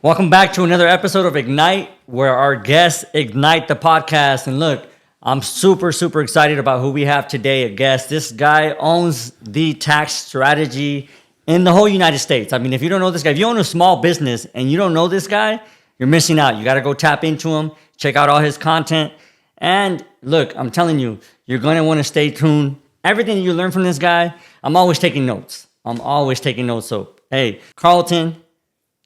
Welcome back to another episode of Ignite, where our guests ignite the podcast. And look, I'm super excited about who we have today, a guest. This guy owns the tax strategy in the whole United States. I mean, if you don't know this guy, if you own a small business and you don't know this guy, you're missing out. You got to go tap into him, check out all his content. And look, I'm telling you, you're going to want to stay tuned. Everything you learn from this guy, I'm always taking notes. So, hey, Karlton,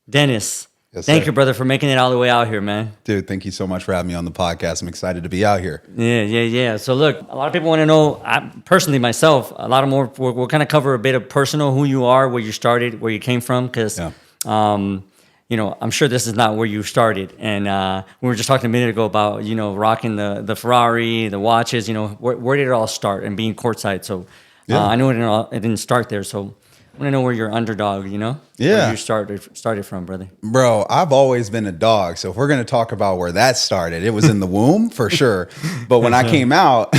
Dennis, Yes, thank sir. you, brother, for making it all the way out here, man. Dude, thank you so much for having me on the podcast. I'm excited to be out here. Yeah. So look, a lot of people want to know, personally myself, a lot of more, we'll kind of cover a bit of personal, who you are, where you started, where you came from, because, I'm sure this is not where you started. And we were just talking a minute ago about, rocking the Ferrari, the watches, where did it all start and being courtside? So I know it didn't start there. So I want to know where your underdog, where you started from, brother. Bro, I've always been a dog. So if we're going to talk about where that started, it was in the womb for sure. But when I came out,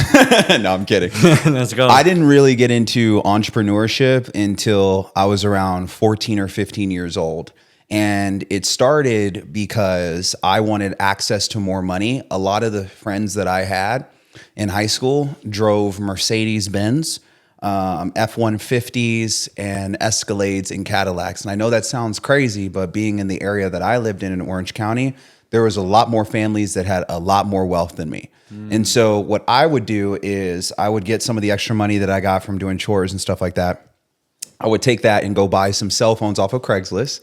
no, I'm kidding. Let's go. I didn't really get into entrepreneurship until I was around 14 or 15 years old. And it started because I wanted access to more money. A lot of the friends that I had in high school drove Mercedes-Benz, F-150s and Escalades and Cadillacs. And I know that sounds crazy, but being in the area that I lived in Orange County, there was a lot more families that had a lot more wealth than me. And so what I would do is I would get some of the extra money that I got from doing chores and stuff like that. I would take that and go buy some cell phones off of Craigslist,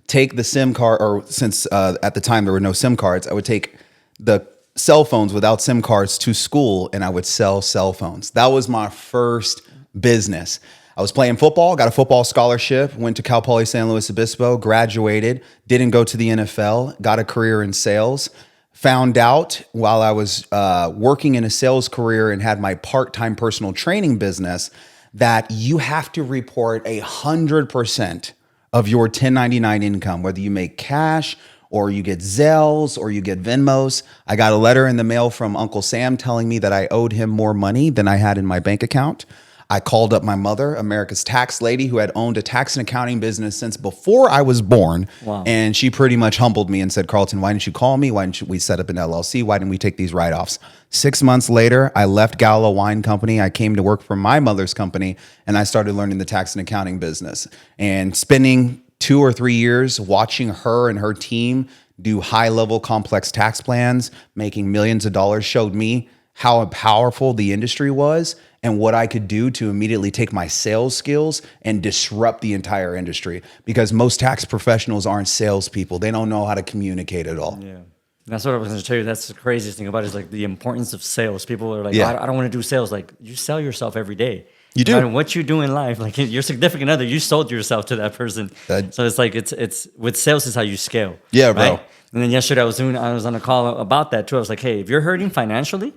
take the SIM card, or since at the time there were no SIM cards, I would take the cell phones without SIM cards to school and I would sell cell phones. That was my first business. I was playing football, got a football scholarship, went to Cal Poly San Luis Obispo, graduated, didn't go to the NFL, got a career in sales, found out while I was working in a sales career and had my part-time personal training business that you have to report 100% of your 1099 income, whether you make cash or you get Zelles or you get Venmos. I got a letter in the mail from Uncle Sam telling me that I owed him more money than I had in my bank account. I called up my mother, America's tax lady, who had owned a tax and accounting business since before I was born. Wow. And she pretty much humbled me and said, Karlton, why didn't you call me? Why didn't we set up an LLC? Why didn't we take these write-offs? 6 months later, I left Gallo Wine Company. I came to work for my mother's company, and I started learning the tax and accounting business. And spending 2 or 3 years watching her and her team do high-level complex tax plans, making millions of dollars, showed me how powerful the industry was and what I could do to immediately take my sales skills and disrupt the entire industry, because most tax professionals aren't salespeople. They don't know how to communicate at all. Yeah. That's what I was going to tell you. That's the craziest thing about it, is like the importance of sales. People are like, Yeah. I don't want to do sales. Like, you sell yourself every day. You do. No matter what you do in life, like your significant other, you sold yourself to that person. So it's like, it's with sales is how you scale. Yeah, bro. And then yesterday I was on a call about that too. I was like, hey, if you're hurting financially,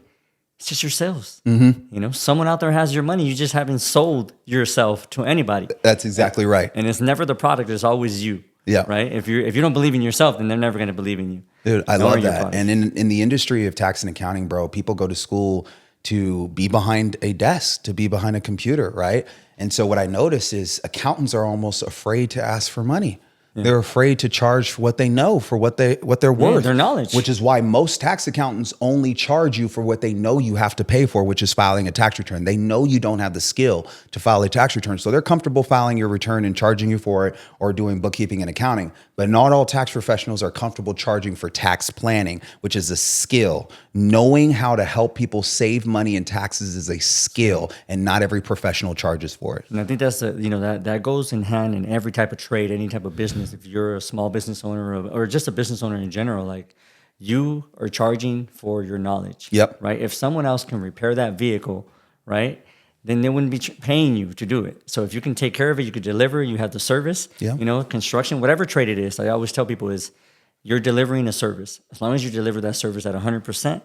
it's just your sales. Someone out there has your money. You just haven't sold yourself to anybody. That's exactly right. And it's never the product. It's always you. Yeah. Right. If you don't believe in yourself, then they're never going to believe in you. Dude, I Nor love your that. product. And in the industry of tax and accounting, bro, people go to school to be behind a desk, to be behind a computer, right? And so what I notice is accountants are almost afraid to ask for money. They're afraid to charge for what they know, for what they're worth. Their knowledge. Which is why most tax accountants only charge you for what they know you have to pay for, which is filing a tax return. They know you don't have the skill to file a tax return. So they're comfortable filing your return and charging you for it, or doing bookkeeping and accounting. But not all tax professionals are comfortable charging for tax planning, which is a skill. Knowing how to help people save money in taxes is a skill, and not every professional charges for it. And I think that's that goes in hand in every type of trade, any type of business. If you're a small business owner or just a business owner in general, like, you are charging for your knowledge. Yep. Right. If someone else can repair that vehicle, right, then they wouldn't be paying you to do it. So if you can take care of it, you could deliver, you have the service, Yeah. Construction, whatever trade it is. I always tell people is you're delivering a service. As long as you deliver that service at 100%,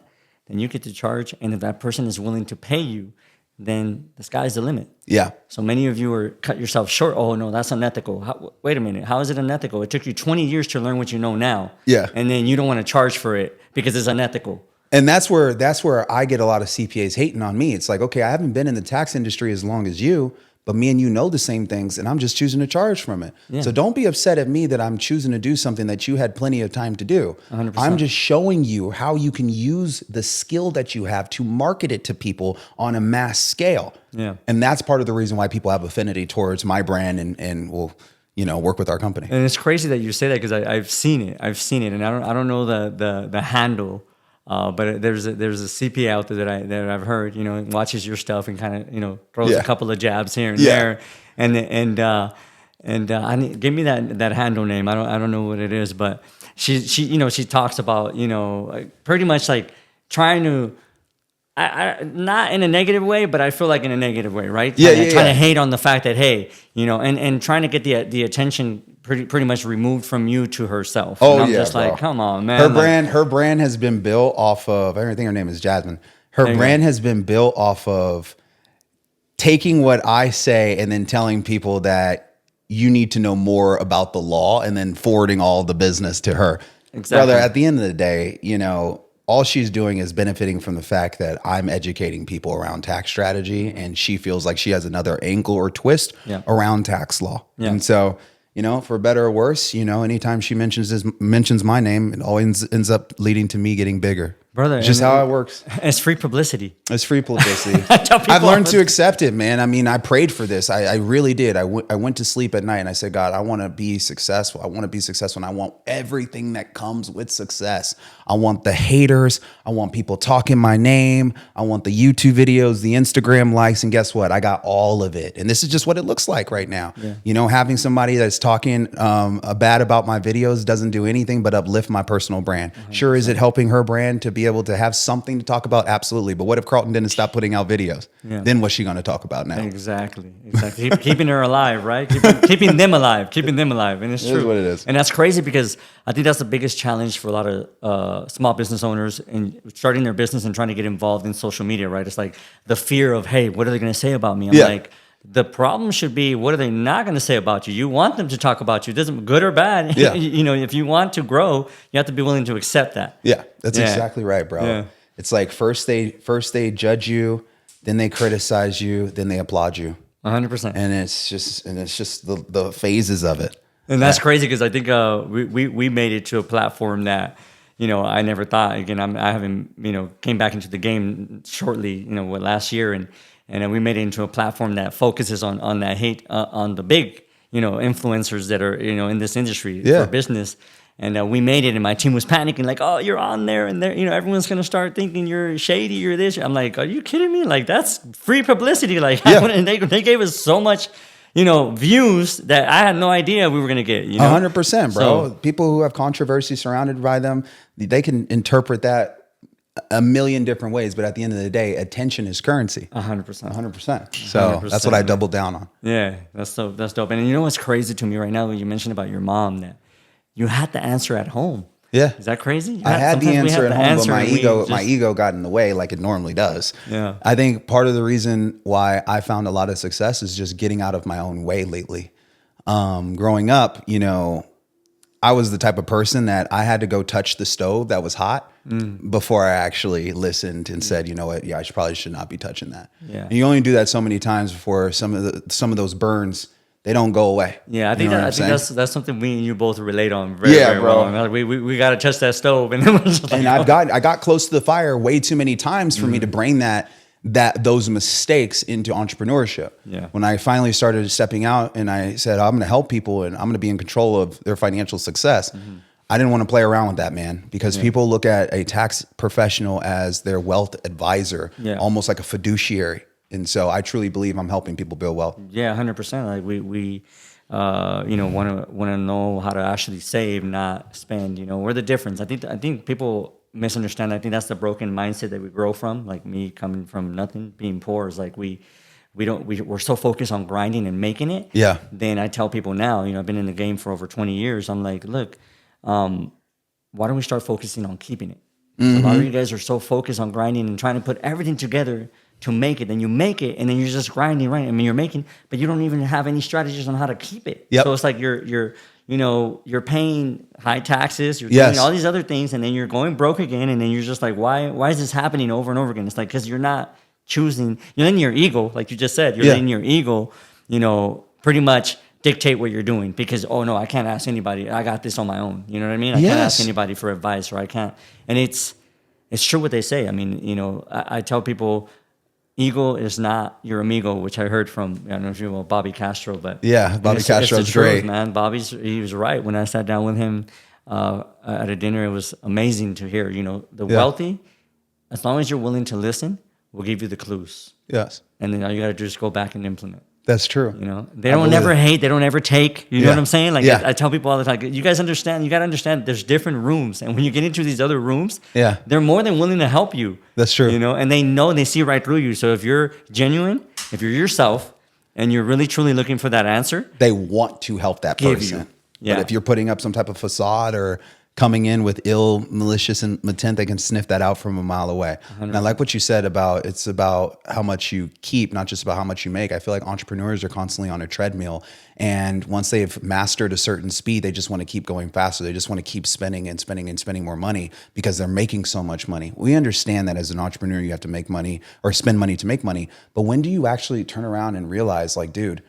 then you get to charge. And if that person is willing to pay you, then the sky's the limit. Yeah. So many of you are cut yourself short. Oh, no, that's unethical. Wait a minute. How is it unethical? It took you 20 years to learn what you know now. Yeah. And then you don't want to charge for it because it's unethical. And that's where I get a lot of CPAs hating on me. It's like, okay, I haven't been in the tax industry as long as you, but me and you know the same things, and I'm just choosing to charge from it. Yeah. So don't be upset at me that I'm choosing to do something that you had plenty of time to do. 100%. I'm just showing you how you can use the skill that you have to market it to people on a mass scale. Yeah. And that's part of the reason why people have affinity towards my brand and will, work with our company. And it's crazy that you say that because I've seen it. And I don't know the handle. But there's a CPA out there that I've heard, watches your stuff and kind of, throws a couple of jabs here and there. And give me that handle name. I don't know what it is, but she talks about, pretty much like trying to, I not in a negative way, but I feel like in a negative way, right? Trying to hate on the fact that, hey, and trying to get the attention pretty much removed from you to herself. Oh, and I'm yeah, just bro. like, come on, man. Her brand has been built off of, I think her name is Jasmine. Her brand has been built off of taking what I say and then telling people that you need to know more about the law and then forwarding all the business to her. Exactly. Brother, at the end of the day, all she's doing is benefiting from the fact that I'm educating people around tax strategy, and she feels like she has another angle or twist around tax law. Yeah. And so, for better or worse, anytime she mentions my name, it always ends up leading to me getting bigger. Brother, it's just how it works. It's free publicity. It's free publicity. I've learned to accept it, man. I mean, I prayed for this. I really did. I went to sleep at night and I said, God, I want to be successful. I want to be successful. And I want everything that comes with success. I want the haters. I want people talking my name. I want the YouTube videos, the Instagram likes. And guess what? I got all of it. And this is just what it looks like right now. Yeah. Having somebody that's talking bad about my videos doesn't do anything but uplift my personal brand. 100%. Sure, is it helping her brand to be able to have something to talk about? Absolutely. But what if Karlton didn't stop putting out videos? Yeah. Then what's she going to talk about now? Exactly. Keeping her alive, right? Keeping them alive. And it's true. Is what it is. And that's crazy because I think that's the biggest challenge for a lot of small business owners in starting their business and trying to get involved in social media, right? It's like the fear of, hey, what are they going to say about me? I'm like, the problem should be, what are they not going to say about you? You want them to talk about you. It doesn't, good or bad. Yeah. If you want to grow, you have to be willing to accept that. Yeah, that's exactly right, bro. Yeah. It's like first they judge you, then they criticize you, then they applaud you. 100%. And it's just the phases of it. And that's crazy because I think we made it to a platform that, I never thought. Again, I haven't, came back into the game shortly, last year, and we made it into a platform that focuses on that hate on the big, influencers that are, in this industry for business. And we made it, and my team was panicking, like, "Oh, you're on there, and there, everyone's gonna start thinking you're shady, you're this." I'm like, "Are you kidding me? Like, that's free publicity." Like, and they gave us so much, views that I had no idea we were gonna get. 100%, bro. So, people who have controversy surrounded by them, they can interpret that a million different ways, but at the end of the day, attention is currency. 100%. 100%. So that's what I doubled down on. Yeah, that's dope. And you know what's crazy to me right now? When you mentioned about your mom, that you had the answer at home. Yeah. Is that crazy? I had the answer at home, but my ego got in the way like it normally does. Yeah. I think part of the reason why I found a lot of success is just getting out of my own way lately. Growing up, I was the type of person that I had to go touch the stove that was hot before I actually listened and said, you know what? Yeah, I probably should not be touching that. Yeah. And you only do that so many times before some of those burns, they don't go away. Yeah, I think that's something we and you both relate on. Very bro. Well. We got to touch that stove, and I got close to the fire way too many times for me to bring those mistakes into entrepreneurship. Yeah. When I finally started stepping out and I said, I'm going to help people and I'm going to be in control of their financial success. Mm-hmm. I didn't want to play around with that, man, because people look at a tax professional as their wealth advisor, almost like a fiduciary. And so I truly believe I'm helping people build wealth. Yeah, 100%. Like we want to know how to actually save, not spend. We're the difference. I think people misunderstand. I think that's the broken mindset that we grow from. Like me coming from nothing, being poor, is like we're so focused on grinding and making it. Yeah. Then I tell people now, I've been in the game for over 20 years. I'm like, look, why don't we start focusing on keeping it? Mm-hmm. A lot of you guys are so focused on grinding and trying to put everything together to make it. Then you make it, and then you're just grinding, right? I mean, you're making, but you don't even have any strategies on how to keep it. Yep. So it's like you're paying high taxes, you're doing all these other things, and then you're going broke again, and then you're just like, why is this happening over and over again? It's like, because you're not choosing, you're letting your ego, like you just said, you're letting your ego pretty much dictate what you're doing because, oh no, I can't ask anybody. I got this on my own. You know what I mean? I can't ask anybody for advice, or I can't. And it's true what they say. I mean, I tell people, ego is not your amigo, which I heard from, I don't know if you know Bobby Castro, but yeah, Bobby Castro's great, man. He was right. When I sat down with him at a dinner, it was amazing to hear. The wealthy, as long as you're willing to listen, will give you the clues. Yes, and then all you got to do is go back and implement. That's true. They don't never hate. They don't ever take. You know what I'm saying? Like I tell people all the time, you guys understand. You got to understand. There's different rooms, and when you get into these other rooms, they're more than willing to help you. That's true. And they see right through you. So if you're genuine, if you're yourself, and you're really truly looking for that answer, they want to help that person. But if you're putting up some type of facade or coming in with ill, malicious intent, they can sniff that out from a mile away. 100%. And I like what you said about it's about how much you keep, not just about how much you make. I feel like entrepreneurs are constantly on a treadmill. And once they've mastered a certain speed, they just want to keep going faster. They just want to keep spending and spending and spending more money because they're making so much money. We understand that as an entrepreneur, you have to make money or spend money to make money. But when do you actually turn around and realize, like, dude,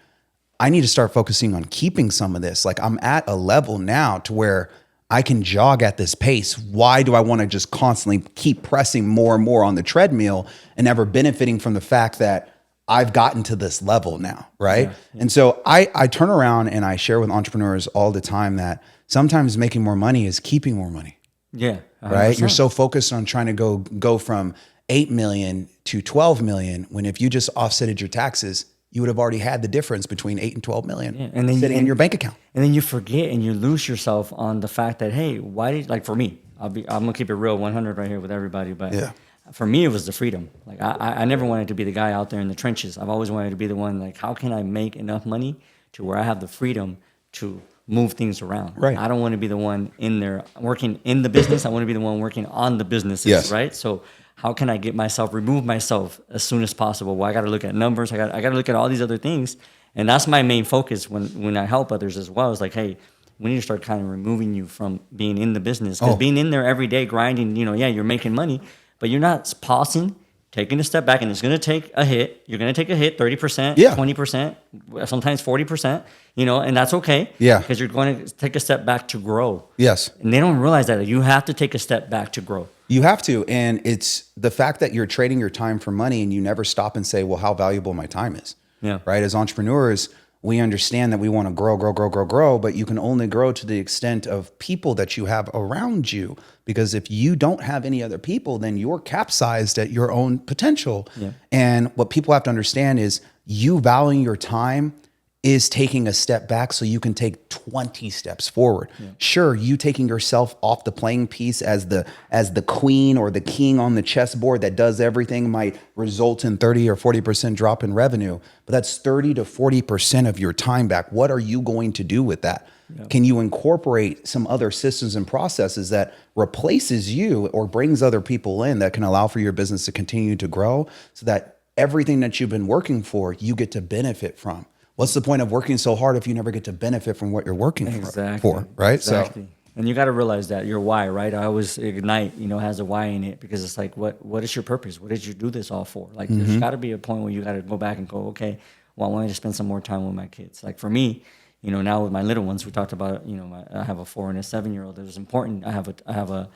I need to start focusing on keeping some of this. Like, I'm at a level now to where I can jog at this pace. Why do I want to just constantly keep pressing more and more on the treadmill and never benefiting from the fact that I've gotten to this level now, right? Yeah. And so I turn around and I share with entrepreneurs all the time that sometimes making more money is keeping more money. Yeah. 100%. Right? You're so focused on trying to go from 8 million to 12 million when if you just offsetted your taxes, you would have already had the difference between 8 and 12 million and then sitting in your bank account. And then you forget and you lose yourself on the fact that, hey, like for me, I'm gonna keep it real 100 right here with everybody. But for me, it was the freedom. Like I never wanted to be the guy out there in the trenches. I've always wanted to be the one, like, how can I make enough money to where I have the freedom to move things around? Right. I don't want to be the one in there working in the business. I want to be the one working on the businesses, right? So how can I remove myself as soon as possible? Well, I got to look at numbers. I got to look at all these other things. And that's my main focus when I help others as well. It's like, hey, we need to start kind of removing you from being in the business. Because being in there every day grinding, you're making money, but you're not pausing, taking a step back, and it's going to take a hit. You're going to take a hit, 30%, 20%, sometimes 40%, and that's okay. Yeah. Because you're going to take a step back to grow. Yes. And they don't realize that you have to take a step back to grow. You have to. And it's the fact that you're trading your time for money and you never stop and say, well, how valuable my time is. Yeah. Right. As entrepreneurs, we understand that we want to grow, but you can only grow to the extent of people that you have around you. Because if you don't have any other people, then you're capsized at your own potential. Yeah. And what people have to understand is you valuing your time is taking a step back so you can take 20 steps forward. Yeah. Sure, you taking yourself off the playing piece as the queen or the king on the chessboard that does everything might result in 30 or 40% drop in revenue, but that's 30 to 40% of your time back. What are you going to do with that? Yeah. Can you incorporate some other systems and processes that replaces you or brings other people in that can allow for your business to continue to grow so that everything that you've been working for, you get to benefit from? What's the point of working so hard if you never get to benefit from what you're working for, right? Exactly. So, and you got to realize that your why, right? I always IGNYTE, has a why in it because it's like, what is your purpose? What did you do this all for? Like, there's got to be a point where you got to go back and go, okay, well, I wanted to spend some more time with my kids. Like for me, now with my little ones, we talked about, I have a 4 and a 7-year-old. It was important. I have a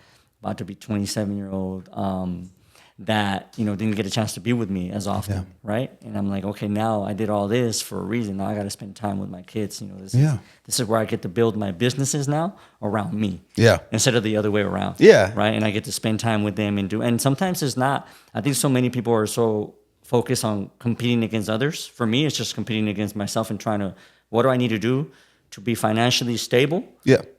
about to be 27-year-old that didn't get a chance to be with me as often, right? And I'm like, okay, now I did all this for a reason. Now I got to spend time with my kids. This is where I get to build my businesses now around me, instead of the other way around, right? And I get to spend time with them and sometimes it's not. I think so many people are so focused on competing against others. For me, it's just competing against myself and trying to, what do I need to do to be financially stable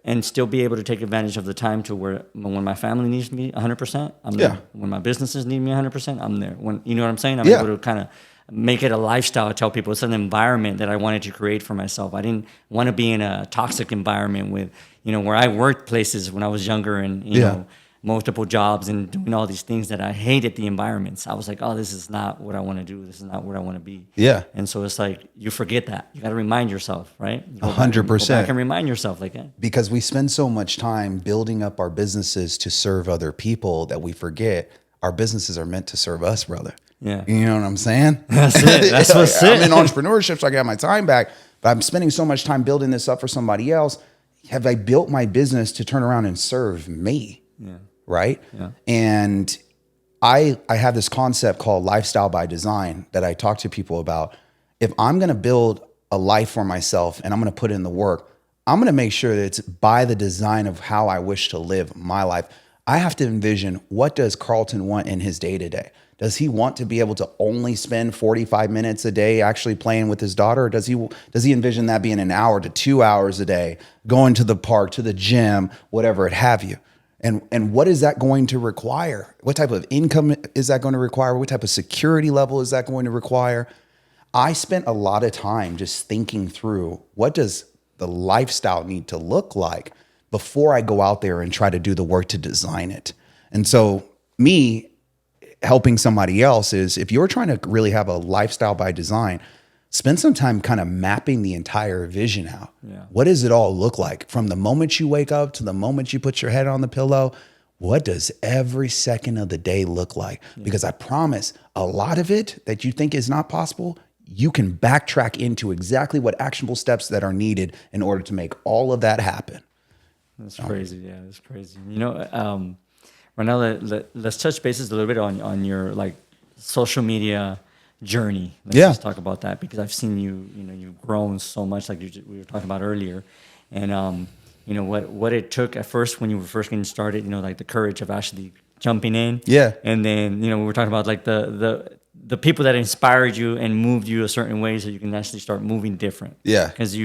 and still be able to take advantage of the time to where when my family needs me 100%, I'm there. When my businesses need me 100%, I'm there. When you know what I'm saying? I'm able to kind of make it a lifestyle. I tell people it's an environment that I wanted to create for myself. I didn't want to be in a toxic environment with, where I worked places when I was younger and, you know, multiple jobs and doing all these things that I hated the environments. I was like, oh, this is not what I want to do. This is not what I want to be. Yeah. And so it's like, you forget that. You got to remind yourself, right? 100%. Go back and remind yourself like that. Because we spend so much time building up our businesses to serve other people that we forget our businesses are meant to serve us, brother. Yeah. You know what I'm saying? That's it. That's what's I'm in it. entrepreneurship, so I got my time back, but I'm spending so much time building this up for somebody else. Have I built my business to turn around and serve me? Yeah. Right? Yeah. And I have this concept called lifestyle by design that I talk to people about. If I'm going to build a life for myself and I'm going to put in the work, I'm going to make sure that it's by the design of how I wish to live my life. I have to envision, what does Karlton want in his day to day? Does he want to be able to only spend 45 minutes a day actually playing with his daughter? Or does he envision that being an hour to 2 hours a day, going to the park, to the gym, whatever it have you? And what is that going to require? What type of income is that going to require? What type of security level is that going to require? I spent a lot of time just thinking through, what does the lifestyle need to look like before I go out there and try to do the work to design it. And so me helping somebody else is, if you're trying to really have a lifestyle by design, spend some time kind of mapping the entire vision out. Yeah. What does it all look like from the moment you wake up to the moment you put your head on the pillow? What does every second of the day look like? Yeah. Because I promise, a lot of it that you think is not possible, you can backtrack into exactly what actionable steps that are needed in order to make all of that happen. That's crazy. Yeah, that's crazy. You know, right now, let's touch bases a little bit on your like social media journey. Let's just talk about that, because I've seen you've grown so much, like we were talking about earlier, and you know what it took at first when you were first getting started. You know, like the courage of actually jumping in. Yeah. And then we were talking about like the people that inspired you and moved you a certain way so you can actually start moving different. Yeah. Because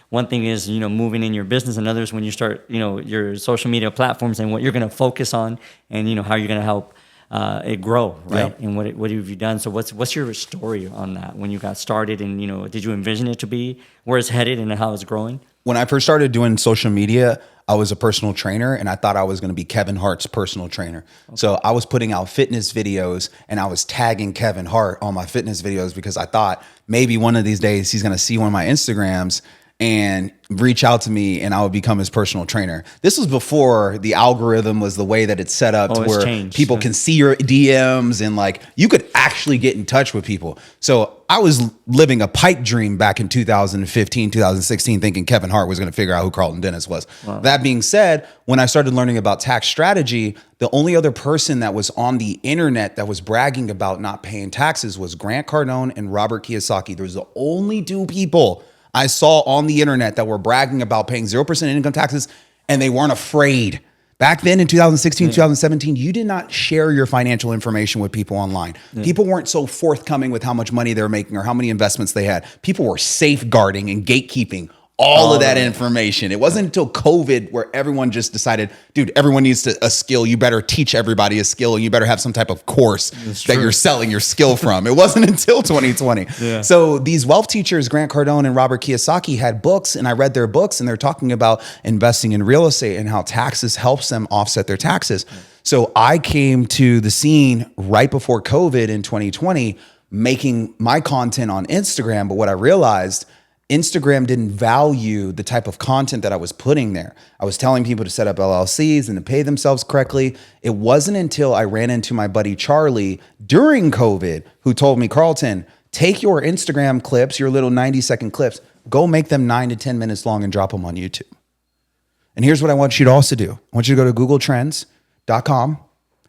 one thing is, moving in your business, and others when you start, your social media platforms and what you're going to focus on, and, how you're going to help it grow, right? Yeah. And what have you done? So what's your story on that when you got started, and, did you envision it to be where it's headed and how it's growing? When I first started doing social media, I was a personal trainer, and I thought I was going to be Kevin Hart's personal trainer. Okay. So I was putting out fitness videos, and I was tagging Kevin Hart on my fitness videos because I thought maybe one of these days he's going to see one of my Instagrams and reach out to me and I would become his personal trainer. This was before the algorithm was the way that it's set up, to where changed. People can see your DMs and like you could actually get in touch with people. So I was living a pipe dream back in 2015, 2016, thinking Kevin Hart was going to figure out who Karlton Dennis was. Wow. That being said, when I started learning about tax strategy, the only other person that was on the internet that was bragging about not paying taxes was Grant Cardone and Robert Kiyosaki. There was the only two people I saw on the internet that were bragging about paying 0% income taxes, and they weren't afraid. Back then in 2016, 2017, you did not share your financial information with people online. Yeah. People weren't so forthcoming with how much money they were making or how many investments they had. People were safeguarding and gatekeeping all of that information. It wasn't until COVID where everyone just decided, dude, everyone needs a skill. You better teach everybody a skill, and you better have some type of course that you're selling your skill from. It wasn't until 2020. Yeah. So these wealth teachers, Grant Cardone and Robert Kiyosaki, had books, and I read their books, and they're talking about investing in real estate and how taxes helps them offset their taxes. Yeah. So I came to the scene right before COVID in 2020, making my content on Instagram. But what I realized, Instagram didn't value the type of content that I was putting there. I was telling people to set up LLCs and to pay themselves correctly. It wasn't until I ran into my buddy Charlie during COVID who told me, Karlton, take your Instagram clips, your little 90-second clips, go make them 9 to 10 minutes long and drop them on YouTube. And here's what I want you to also do. I want you to go to googletrends.com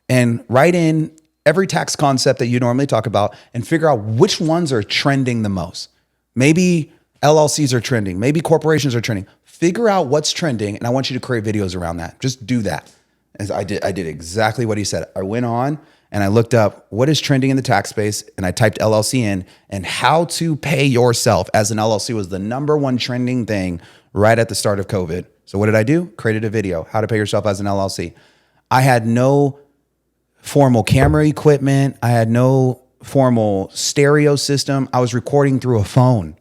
and write in every tax concept that you normally talk about and figure out which ones are trending the most. Maybe LLCs are trending. Maybe corporations are trending. Figure out what's trending, and I want you to create videos around that. Just do that. As I did exactly what he said. I went on and I looked up what is trending in the tax space, and I typed LLC in, and how to pay yourself as an LLC was the #1 trending thing right at the start of COVID. So what did I do? Created a video, how to pay yourself as an LLC. I had no formal camera equipment. I had no formal stereo system. I was recording through a phone.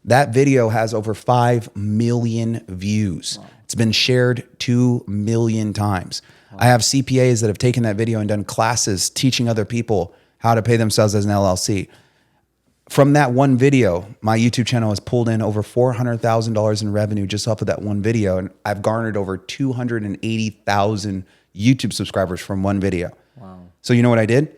That video has over 5 million views. Wow. It's been shared 2 million times. Wow. I have CPAs that have taken that video and done classes teaching other people how to pay themselves as an LLC. From that one video, my YouTube channel has pulled in over $400,000 in revenue just off of that one video. And I've garnered over 280,000 YouTube subscribers from one video. Wow. So you know what I did?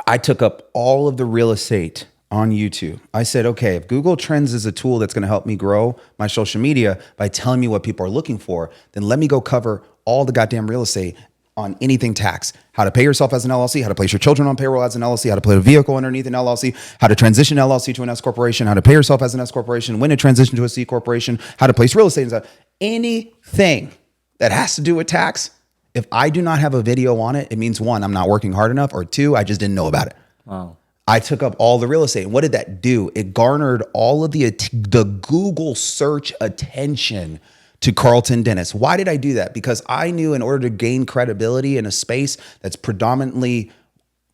I took up all of the real estate on YouTube. I said, okay, if Google Trends is a tool that's going to help me grow my social media by telling me what people are looking for, then let me go cover all the goddamn real estate on anything tax. How to pay yourself as an LLC, how to place your children on payroll as an LLC, how to put a vehicle underneath an LLC, how to transition LLC to an S corporation, how to pay yourself as an S corporation, when to transition to a C corporation, how to place real estate inside. Anything that has to do with tax, if I do not have a video on it, it means one, I'm not working hard enough, or two, I just didn't know about it. Wow. I took up all the real estate. And what did that do? It garnered all of the Google search attention to Karlton Dennis. Why did I do that? Because I knew in order to gain credibility in a space that's predominantly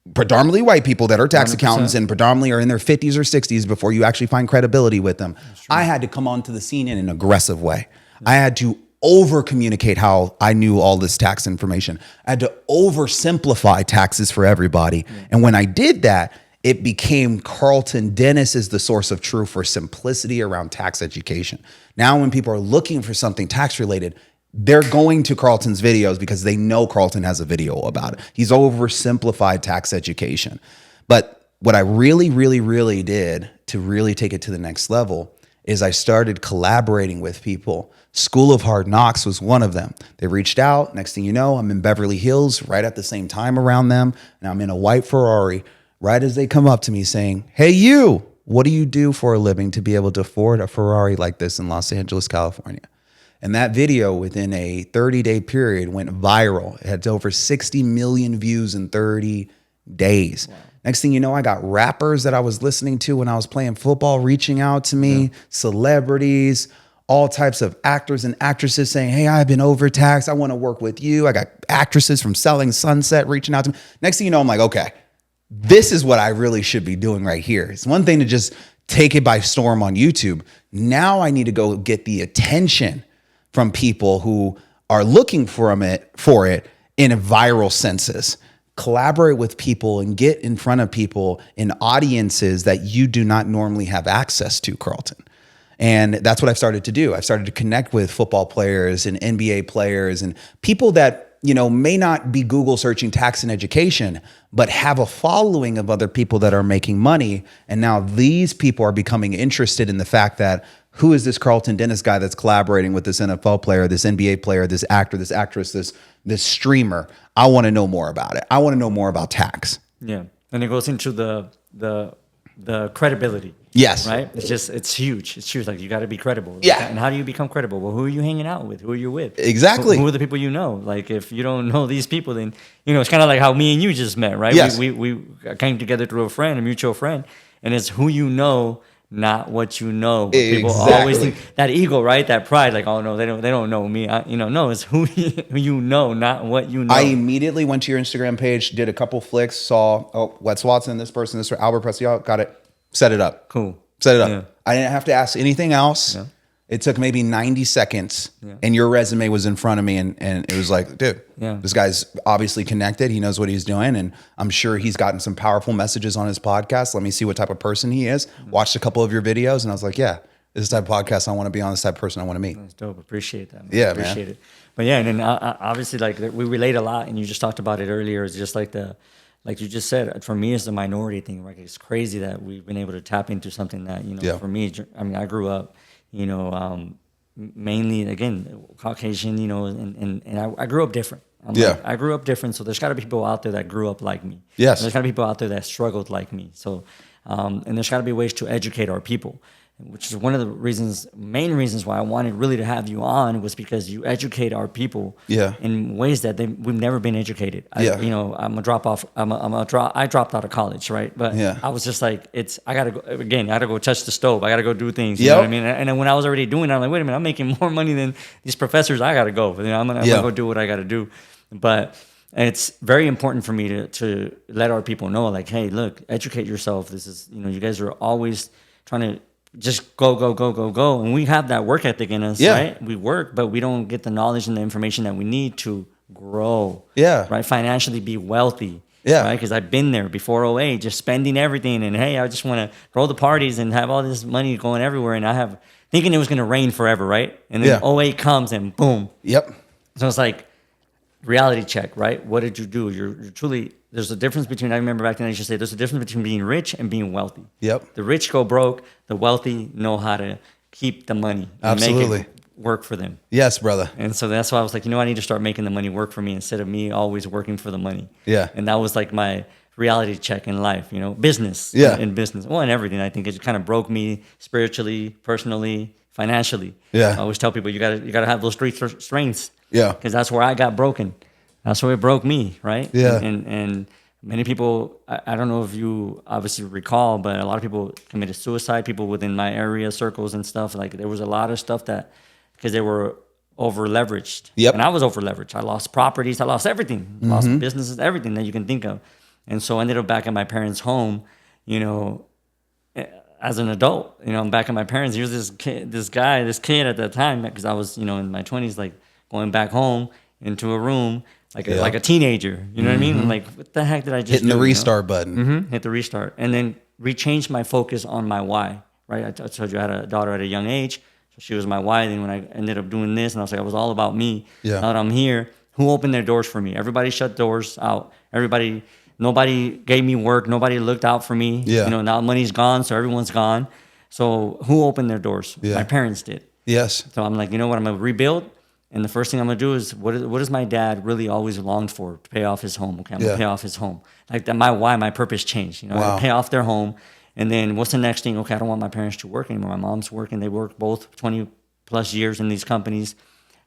white people that are tax 100%. accountants and predominantly are in their 50s or 60s before you actually find credibility with them, I had to come onto the scene in an aggressive way. I had to over communicate how I knew all this tax information. I had to oversimplify taxes for everybody. And when I did that, it became Karlton Dennis is the source of truth for simplicity around tax education. Now, when people are looking for something tax related, they're going to Karlton's videos because they know Karlton has a video about it. He's oversimplified tax education. But what I really, really, really did to really take it to the next level is I started collaborating with people. School of Hard Knocks was one of them. They reached out. Next thing you know, I'm in Beverly Hills right at the same time around them. And I'm in a white Ferrari right as they come up to me saying, hey, you, what do you do for a living to be able to afford a Ferrari like this in Los Angeles, California? And that video within a 30-day period went viral. It had over 60 million views in 30 days. Wow. Next thing you know, I got rappers that I was listening to when I was playing football reaching out to me, celebrities, all types of actors and actresses saying, hey, I've been overtaxed. I want to work with you. I got actresses from Selling Sunset reaching out to me. Next thing you know, I'm like, okay, this is what I really should be doing right here. It's one thing to just take it by storm on YouTube. Now I need to go get the attention from people who are looking for it in a viral senses. Collaborate with people and get in front of people in audiences that you do not normally have access to, Karlton. And that's what I've started to do. I've started to connect with football players and NBA players and people that, you know, may not be Google searching tax and education, but have a following of other people that are making money. And now these people are becoming interested in the fact that who is this Karlton Dennis guy that's collaborating with this NFL player, this NBA player, this actor, this actress, this streamer? I want to know more about it. I want to know more about tax. Yeah. And it goes into the credibility. Yes. Right? It's huge. It's huge. Like, you got to be credible. Yeah. And how do you become credible? Well, who are you hanging out with? Who are you with? Exactly. Who are the people you know? Like, if you don't know these people, then, you know, it's kind of like how me and you just met, right? Yes. We came together through a mutual friend. And it's who you know, not what you know. People always think that ego, right? That pride, like, oh no, they don't know me. No, it's who you know, not what you know. I immediately went to your Instagram page, did a couple flicks, saw, oh, Wes Watson, this person, Albert Preciado, got it, set it up. Cool. Set it up. Yeah. I didn't have to ask anything else. Yeah. It took maybe 90 seconds and your resume was in front of me and it was like, dude, this guy's obviously connected. He knows what he's doing. And I'm sure he's gotten some powerful messages on his podcast. Let me see what type of person he is. Watched a couple of your videos and I was like, yeah, this is the type of podcast I want to be on, this type of person I want to meet. That's dope. Appreciate that, man. Yeah, Appreciate it. But yeah, and then obviously, like, we relate a lot, and you just talked about it earlier. It's just like like you just said, for me, it's the minority thing. Right? It's crazy that we've been able to tap into something that, you know, for me, I mean, I grew up, you know, mainly, again, Caucasian, you know, and I grew up different. I grew up different, so there's got to be people out there that grew up like me. Yes. And there's got to be people out there that struggled like me. So, and there's got to be ways to educate our people, which is one of the main reasons why I wanted really to have you on, was because you educate our people in ways that we've never been educated. You know, I dropped out of college, right? But I was just like, I got to go touch the stove. I got to go do things. You know what I mean? And then when I was already doing it, I'm like, wait a minute, I'm making more money than these professors. I got to go. You know, I'm gonna go do what I got to do. But it's very important for me to let our people know, like, hey, look, educate yourself. This is, you know, you guys are always trying to just go. And we have that work ethic in us, right? We work, but we don't get the knowledge and the information that we need to grow, right? Financially be wealthy, right? Because I've been there before '08, just spending everything. And hey, I just want to throw the parties and have all this money going everywhere. And I have thinking it was going to rain forever, right? And then '08 comes and boom. Yep. So it's like, reality check, right? What did you do? You're truly there's a difference between, I remember back then I used to say, there's a difference between being rich and being wealthy. Yep. The rich go broke. The wealthy know how to keep the money and Absolutely. make it work for them. Yes, brother. And so that's why I was like, I need to start making the money work for me instead of me always working for the money. Yeah. And that was like my reality check in life, business. Yeah. In business. Well, in everything. I think it kind of broke me spiritually, personally, financially. Yeah. I always tell people you gotta have those three strengths. Yeah. Because that's where I got broken. That's where it broke me, right? Yeah. And many people, I don't know if you obviously recall, but a lot of people committed suicide. People within my area circles and stuff. Like there was a lot of stuff that because they were over leveraged. Yep. And I was over leveraged. I lost properties. I lost everything. Lost businesses, everything that you can think of. And so I ended up back at my parents' home, as an adult. I'm back at my parents. Here's this kid at that time, because I was, in my 20s, like going back home into a room like a teenager. You know what I mean? I'm like, what the heck did I just Hitting do? the restart button. Hit the restart. And then rechange my focus on my why, right? I told you I had a daughter at a young age. So she was my why. Then when I ended up doing this, and I was like, it was all about me. Yeah. Now that I'm here, who opened their doors for me? Everybody shut doors out. Nobody gave me work. Nobody looked out for me. Yeah. Now money's gone, so everyone's gone. So who opened their doors? Yeah. My parents did. Yes. So I'm like, you know what? I'm going to rebuild. And the first thing I'm going to do is, what is my dad really always longed for? To pay off his home. Okay, I'm going to pay off his home. Like that, my purpose changed. I Wow. pay off their home. And then what's the next thing? Okay, I don't want my parents to work anymore. My mom's working. They work both 20 plus years in these companies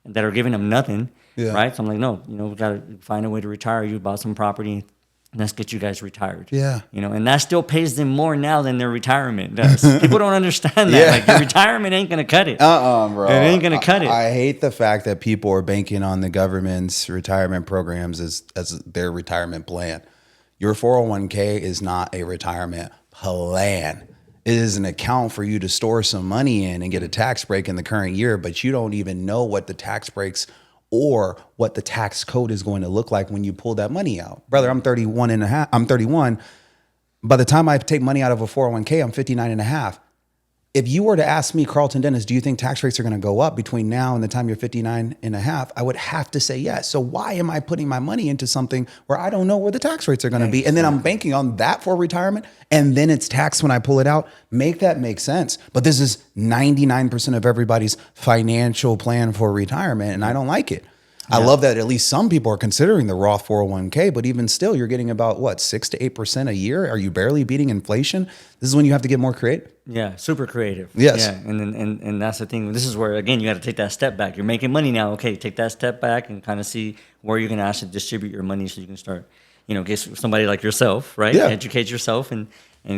that are giving them nothing. Yeah. Right? So I'm like, no, we got to find a way to retire. You bought some property. Let's get you guys retired. Yeah. And that still pays them more now than their retirement does. People don't understand that. Yeah. Like your retirement ain't gonna cut it. Bro. It ain't gonna cut it. I hate the fact that people are banking on the government's retirement programs as their retirement plan. Your 401k is not a retirement plan. It is an account for you to store some money in and get a tax break in the current year, but you don't even know what the tax breaks or what the tax code is going to look like when you pull that money out. Brother, I'm 31 and a half. I'm 31. By the time I take money out of a 401k, I'm 59 and a half. If you were to ask me, Karlton Dennis, do you think tax rates are going to go up between now and the time you're 59 and a half? I would have to say yes. So why am I putting my money into something where I don't know where the tax rates are going to be? And then I'm banking on that for retirement, and then it's taxed when I pull it out. Make that make sense. But this is 99% of everybody's financial plan for retirement, and I don't like it. I love that at least some people are considering the Roth 401k, but even still, you're getting about 6 to 8% a year. Are you barely beating inflation? This is when you have to get more creative. Yeah, super creative. Yes. Yeah, and that's the thing. This is where, again, you got to take that step back. You're making money now. Okay, take that step back and kind of see where you're going to actually distribute your money so you can start, get somebody like yourself, right? Yeah. Educate yourself and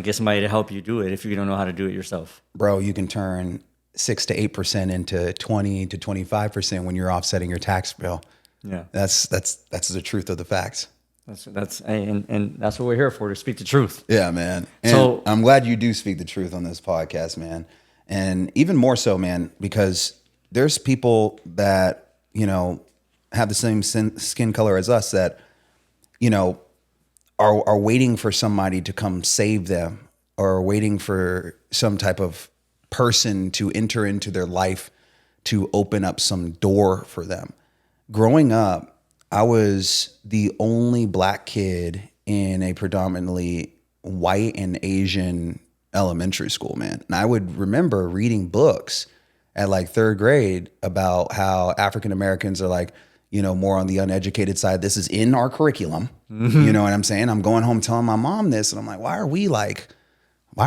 get somebody to help you do it if you don't know how to do it yourself. Bro, you can turn 6 to 8% into 20 to 25% when you're offsetting your tax bill. Yeah. That's the truth of the facts. That's and that's what we're here for, to speak the truth. Yeah, man. And So I'm glad you do speak the truth on this podcast, man. And even more so, man, because there's people that, have the same skin color as us that, are waiting for somebody to come save them, or waiting for some type of person to enter into their life to open up some door for them. Growing up, I was the only black kid in a predominantly white and Asian elementary school, man. And I would remember reading books at like third grade about how African Americans are more on the uneducated side. This is in our curriculum. Mm-hmm. You know what I'm saying? I'm going home telling my mom this, and I'm like, why are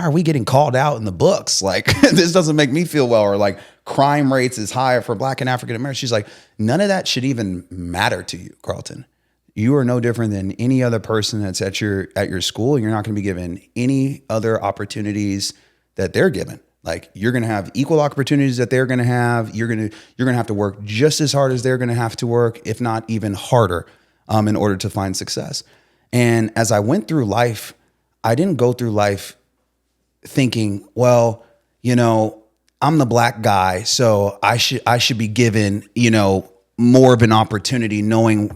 we getting called out in the books? Like, this doesn't make me feel well. Or like, crime rates is higher for black and African Americans. She's like, none of that should even matter to you, Karlton. You are no different than any other person that's at your school. You're not going to be given any other opportunities that they're given. Like, you're going to have equal opportunities that they're going to have. You're going to have to work just as hard as they're going to have to work, if not even harder, in order to find success. And as I went through life, I didn't go through life thinking, well, I'm the black guy, so I should be given, more of an opportunity, knowing,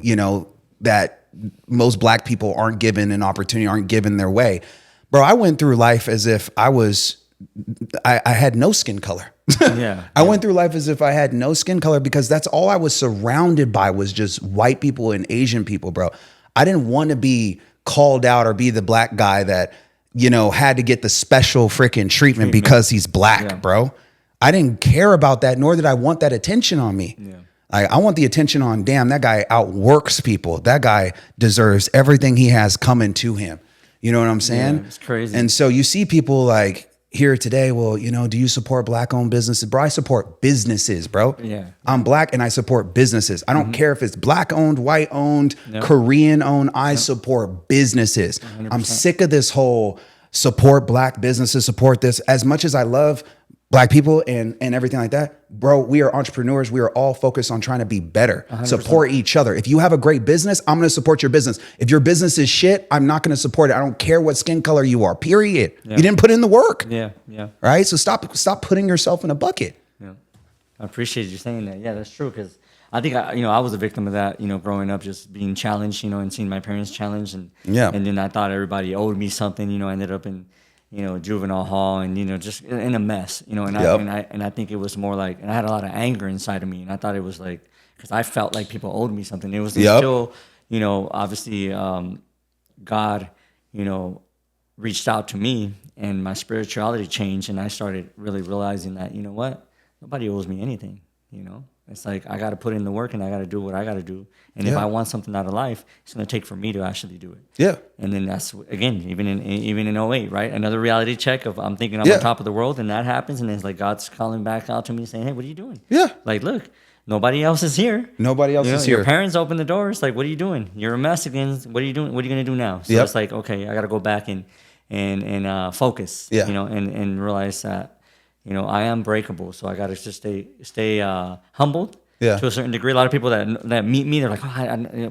that most black people aren't given an opportunity, aren't given their way. Bro, I went through life as if I had no skin color. Yeah. I went through life as if I had no skin color, because that's all I was surrounded by was just white people and Asian people, bro. I didn't want to be called out or be the black guy that, you know, had to get the special freaking treatment because he's black, bro. I didn't care about that, nor did I want that attention on me. Yeah. I want the attention on, damn, that guy outworks people. That guy deserves everything he has coming to him. You know what I'm saying? Yeah, it's crazy. And so you see people like here today, well, you know, do you support black owned businesses? Bro, I support businesses, bro. Yeah. I'm black and I support businesses. I don't care if it's black owned, white owned, Korean owned. I support businesses. 100%. I'm sick of this whole support black businesses, support this. As much as I love black people and everything like that, bro, we are entrepreneurs. We are all focused on trying to be better, 100%. Support each other. If you have a great business, I'm going to support your business. If your business is shit, I'm not going to support it. I don't care what skin color you are, period. Yeah. You didn't put in the work. Yeah. Right? So stop putting yourself in a bucket. Yeah. I appreciate you saying that. Yeah, that's true. Because I think, I was a victim of that, growing up, just being challenged, and seeing my parents challenged. And then I thought everybody owed me something, I ended up in, juvenile hall and, just in a mess, and I think it was more like, and I had a lot of anger inside of me. And I thought it was like, because I felt like people owed me something. It was still, obviously God, reached out to me and my spirituality changed. And I started really realizing that, you know what, nobody owes me anything, It's like I got to put in the work and I got to do what I got to do. And if I want something out of life, it's going to take for me to actually do it. Yeah. And then that's, again, even in 08, right? Another reality check of I'm thinking I'm on top of the world, and that happens. And it's like God's calling back out to me saying, hey, what are you doing? Yeah. Like, look, nobody else is here. Nobody else is here. Your parents open the doors. Like, what are you doing? You're a mess again. What are you doing? What are you going to do now? So it's like, okay, I got to go back and focus, and realize that, I am breakable, so I got to just stay humbled to a certain degree. A lot of people that meet me, they're like,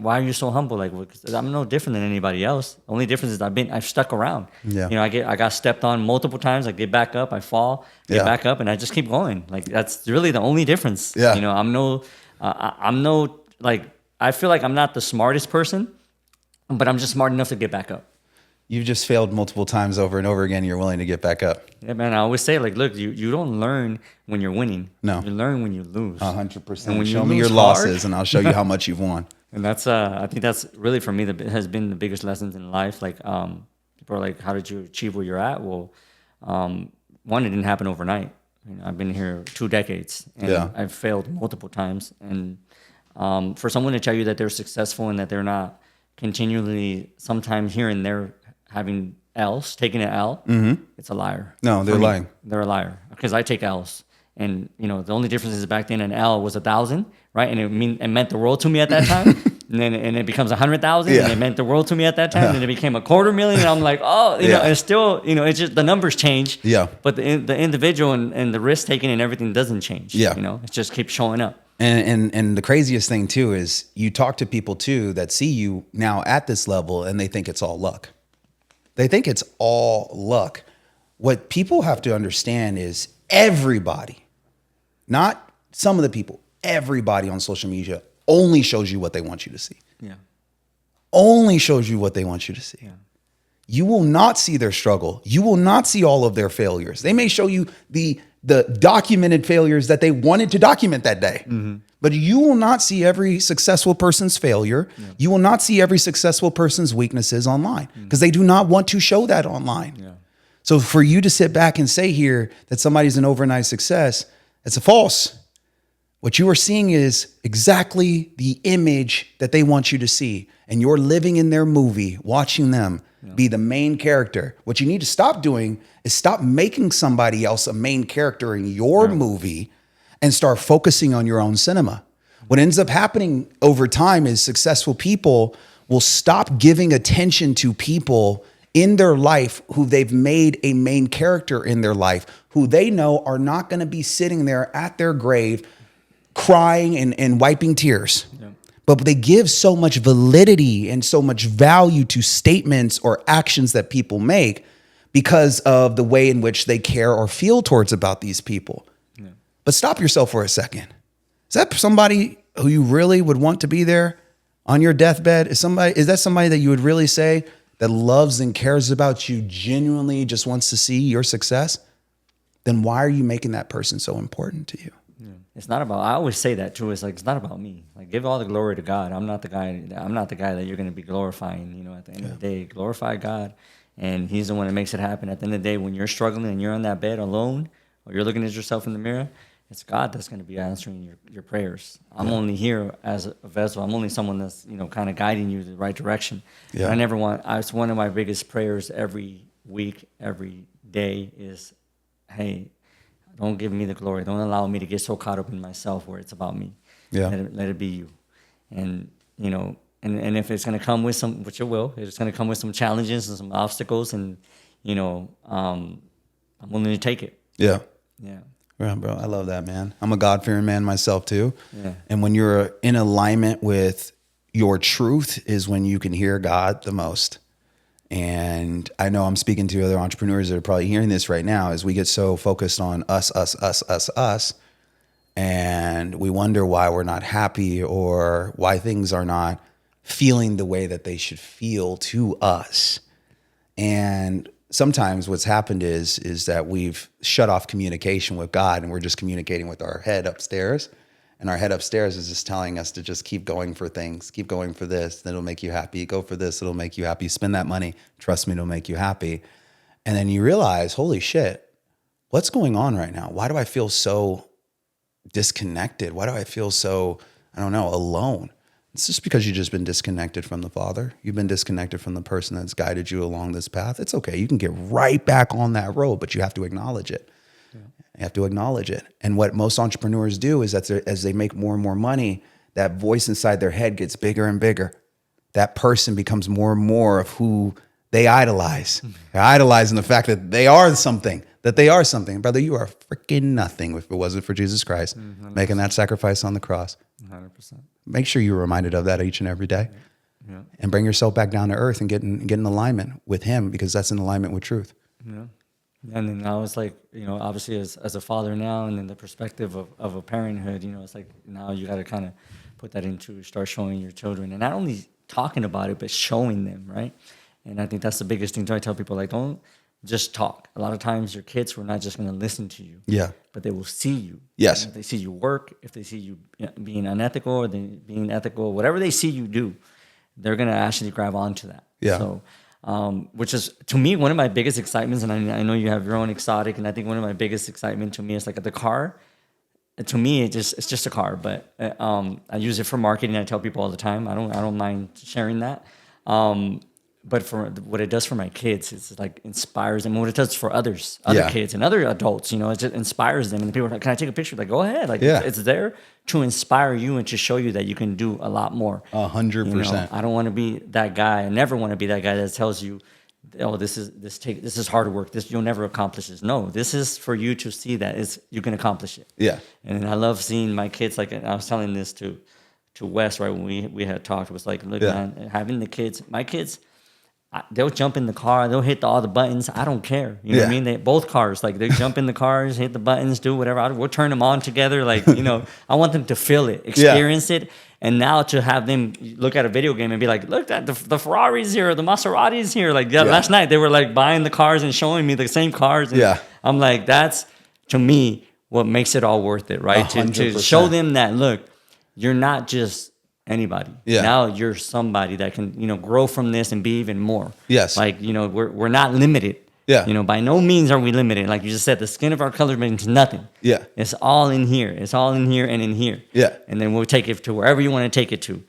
why are you so humble? Like, I'm no different than anybody else. The only difference is I've stuck around. Yeah. I got stepped on multiple times. I get back up, I fall, get back up, and I just keep going. Like, that's really the only difference. Yeah. I'm no like, I feel like I'm not the smartest person, but I'm just smart enough to get back up. You've just failed multiple times over and over again. You're willing to get back up. Yeah, man. I always say, like, look, you don't learn when you're winning. No. You learn when you lose. 100%. Show me your losses and I'll show you how much you've won. And that's, I think that's really, for me, has been the biggest lessons in life. Like, people are like, how did you achieve where you're at? Well, one, it didn't happen overnight. I've been here 2 decades and I've failed multiple times. And for someone to tell you that they're successful and that they're not continually, sometimes here and there, having L's, taking an L, it's a liar. No, they're lying. They're a liar because I take L's, and the only difference is back then an L was 1,000, right? And it meant the world to me at that time. and it becomes 100,000, and it meant the world to me at that time. And it became a 250,000, and I'm like, oh, you know, it's still, it's just the numbers change. Yeah. But the individual and the risk taking and everything doesn't change. Yeah. It just keeps showing up. And the craziest thing too is you talk to people too that see you now at this level, and they think it's all luck. They think it's all luck. What people have to understand is everybody, not some of the people, everybody on social media only shows you what they want you to see. Yeah. Only shows you what they want you to see. Yeah. You will not see their struggle. You will not see all of their failures. They may show you the documented failures that they wanted to document that day. Mm-hmm. But you will not see every successful person's failure. Yeah. You will not see every successful person's weaknesses online because they do not want to show that online. Yeah. So for you to sit back and say here that somebody's an overnight success, it's a false. What you are seeing is exactly the image that they want you to see. And you're living in their movie, watching them be the main character. What you need to stop doing is stop making somebody else a main character in your movie and start focusing on your own cinema. What ends up happening over time is successful people will stop giving attention to people in their life who they've made a main character in their life, who they know are not going to be sitting there at their grave crying and wiping tears. Yeah. But they give so much validity and so much value to statements or actions that people make because of the way in which they care or feel towards about these people. Yeah. But stop yourself for a second. Is that somebody who you really would want to be there on your deathbed? Is that somebody that you would really say that loves and cares about you, genuinely just wants to see your success? Then why are you making that person so important to you? It's not about. I always say that too. It's like it's not about me. Like give all the glory to God. I'm not the guy. I'm not the guy that you're going to be glorifying. You know, at the end of the day, glorify God, and He's the one that makes it happen. At the end of the day, when you're struggling and you're on that bed alone, or you're looking at yourself in the mirror, it's God that's going to be answering your prayers. I'm only here as a vessel. I'm only someone that's kind of guiding you the right direction. Yeah. And I never want. It's one of my biggest prayers every week, every day is, hey. Don't give me the glory. Don't allow me to get so caught up in myself where it's about me. Yeah. Let it be you. And, and if it's going to come with some, which it will, it's going to come with some challenges and some obstacles. And, I'm willing to take it. Yeah. Yeah. Yeah, bro. I love that, man. I'm a God-fearing man myself too. Yeah. And when you're in alignment with your truth is when you can hear God the most. And I know I'm speaking to other entrepreneurs that are probably hearing this right now as we get so focused on us, and we wonder why we're not happy or why things are not feeling the way that they should feel to us. And sometimes what's happened is that we've shut off communication with God and we're just communicating with our head upstairs. And our head upstairs is just telling us to just keep going for things, keep going for this, then it'll make you happy. Go for this, it'll make you happy. Spend that money, trust me, it'll make you happy. And then you realize, holy shit, what's going on right now? Why do I feel so disconnected? Why do I feel so, alone? It's just because you've just been disconnected from the Father. You've been disconnected from the person that's guided you along this path. It's okay. You can get right back on that road, but you have to acknowledge it. You have to acknowledge it. And what most entrepreneurs do is that as they make more and more money, that voice inside their head gets bigger and bigger. That person becomes more and more of who they idolize. They're idolizing the fact that they are something, Brother, you are freaking nothing if it wasn't for Jesus Christ making that sacrifice on the cross. 100%. Make sure you're reminded of that each and every day. Yeah. And bring yourself back down to earth and get in alignment with Him, because that's in alignment with truth. Yeah. And then I was like, obviously as a father now, and in the perspective of a parenthood, it's like now you got to kind of put that into, start showing your children, and not only talking about it, but showing them, right? And I think that's the biggest thing. I tell people, like, don't just talk. A lot of times your kids were not just going to listen to you, but they will see you. Yes. If they see you work, if they see you being unethical or being ethical, whatever they see you do, they're going to actually grab onto that. Yeah. So, which is, to me, one of my biggest excitements, and I know you have your own exotic, and I think one of my biggest excitement to me is like the car. To me, it's just a car, but I use it for marketing. I tell people all the time. I don't mind sharing that. But for what it does for my kids, it's like inspires them. What it does for other kids and other adults, it just inspires them. And people are like, "Can I take a picture?" Like, go ahead. Like, it's there to inspire you and to show you that you can do a lot more. 100%. I don't want to be that guy. I never want to be that guy that tells you, "Oh, this is hard work. You'll never accomplish this." No, this is for you to see that you can accomplish it. Yeah. And I love seeing my kids. Like, I was telling this to Wes right when we had talked. It was like, look, man, having my kids. They'll jump in the car. They'll hit all the buttons. I don't care. You know what I mean? Both cars, like they jump in the cars, hit the buttons, do whatever. We'll turn them on together. Like, I want them to feel it, experience it. And now to have them look at a video game and be like, look, the Ferrari's here, the Maserati's here. Like last night, they were like buying the cars and showing me the same cars. And I'm like, that's, to me, what makes it all worth it, right? To show them that, look, you're not just anybody. Now you're somebody that can, grow from this and be even more. Yes. Like, we're not limited. By no means are we limited. Like you just said, the skin of our color means nothing. It's all in here. It's all in here and in here. And then we'll take it to wherever you want to take it to.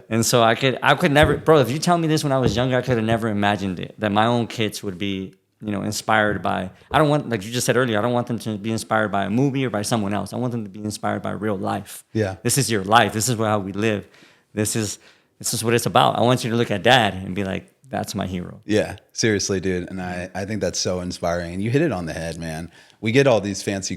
And so I could never, bro, if you tell me this when I was younger, I could have never imagined it, that my own kids would be, inspired by, I don't want, like you just said earlier, I don't want them to be inspired by a movie or by someone else. I want them to be inspired by real life. This is your life. This is how we live. This is what it's about. I want you to look at Dad and be like, that's my hero. Yeah, seriously, dude. And I think that's so inspiring. And you hit it on the head, man. We get all these fancy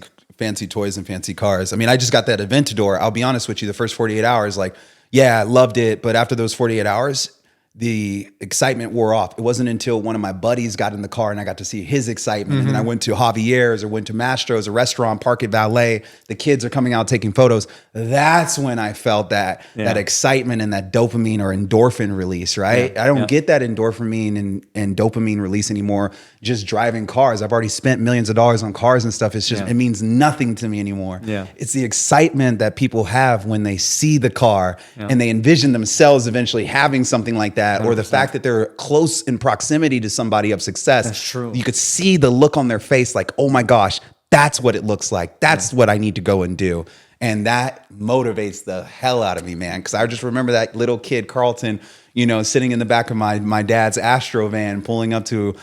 toys and fancy cars. I mean, I just got that Aventador. I'll be honest with you, the first 48 hours, like, yeah, I loved it. But after those 48 hours, the excitement wore off. It wasn't until one of my buddies got in the car and I got to see his excitement. And then I went to Javier's or went to Mastro's, a restaurant, Park at Valet. The kids are coming out taking photos. That's when I felt that excitement and that dopamine or endorphin release, right? I don't get that endorphin and dopamine release anymore just driving cars. I've already spent millions of dollars on cars and stuff. It's just, it means nothing to me anymore. Yeah. It's the excitement that people have when they see the car and they envision themselves eventually having something like that. 100%. Or the fact that they're close in proximity to somebody of success. That's true. You could see the look on their face like, oh my gosh, that's what it looks like. That's what I need to go and do. And that motivates the hell out of me, man. Because I just remember that little kid, Karlton, you know, sitting in the back of my dad's Astro van, pulling up to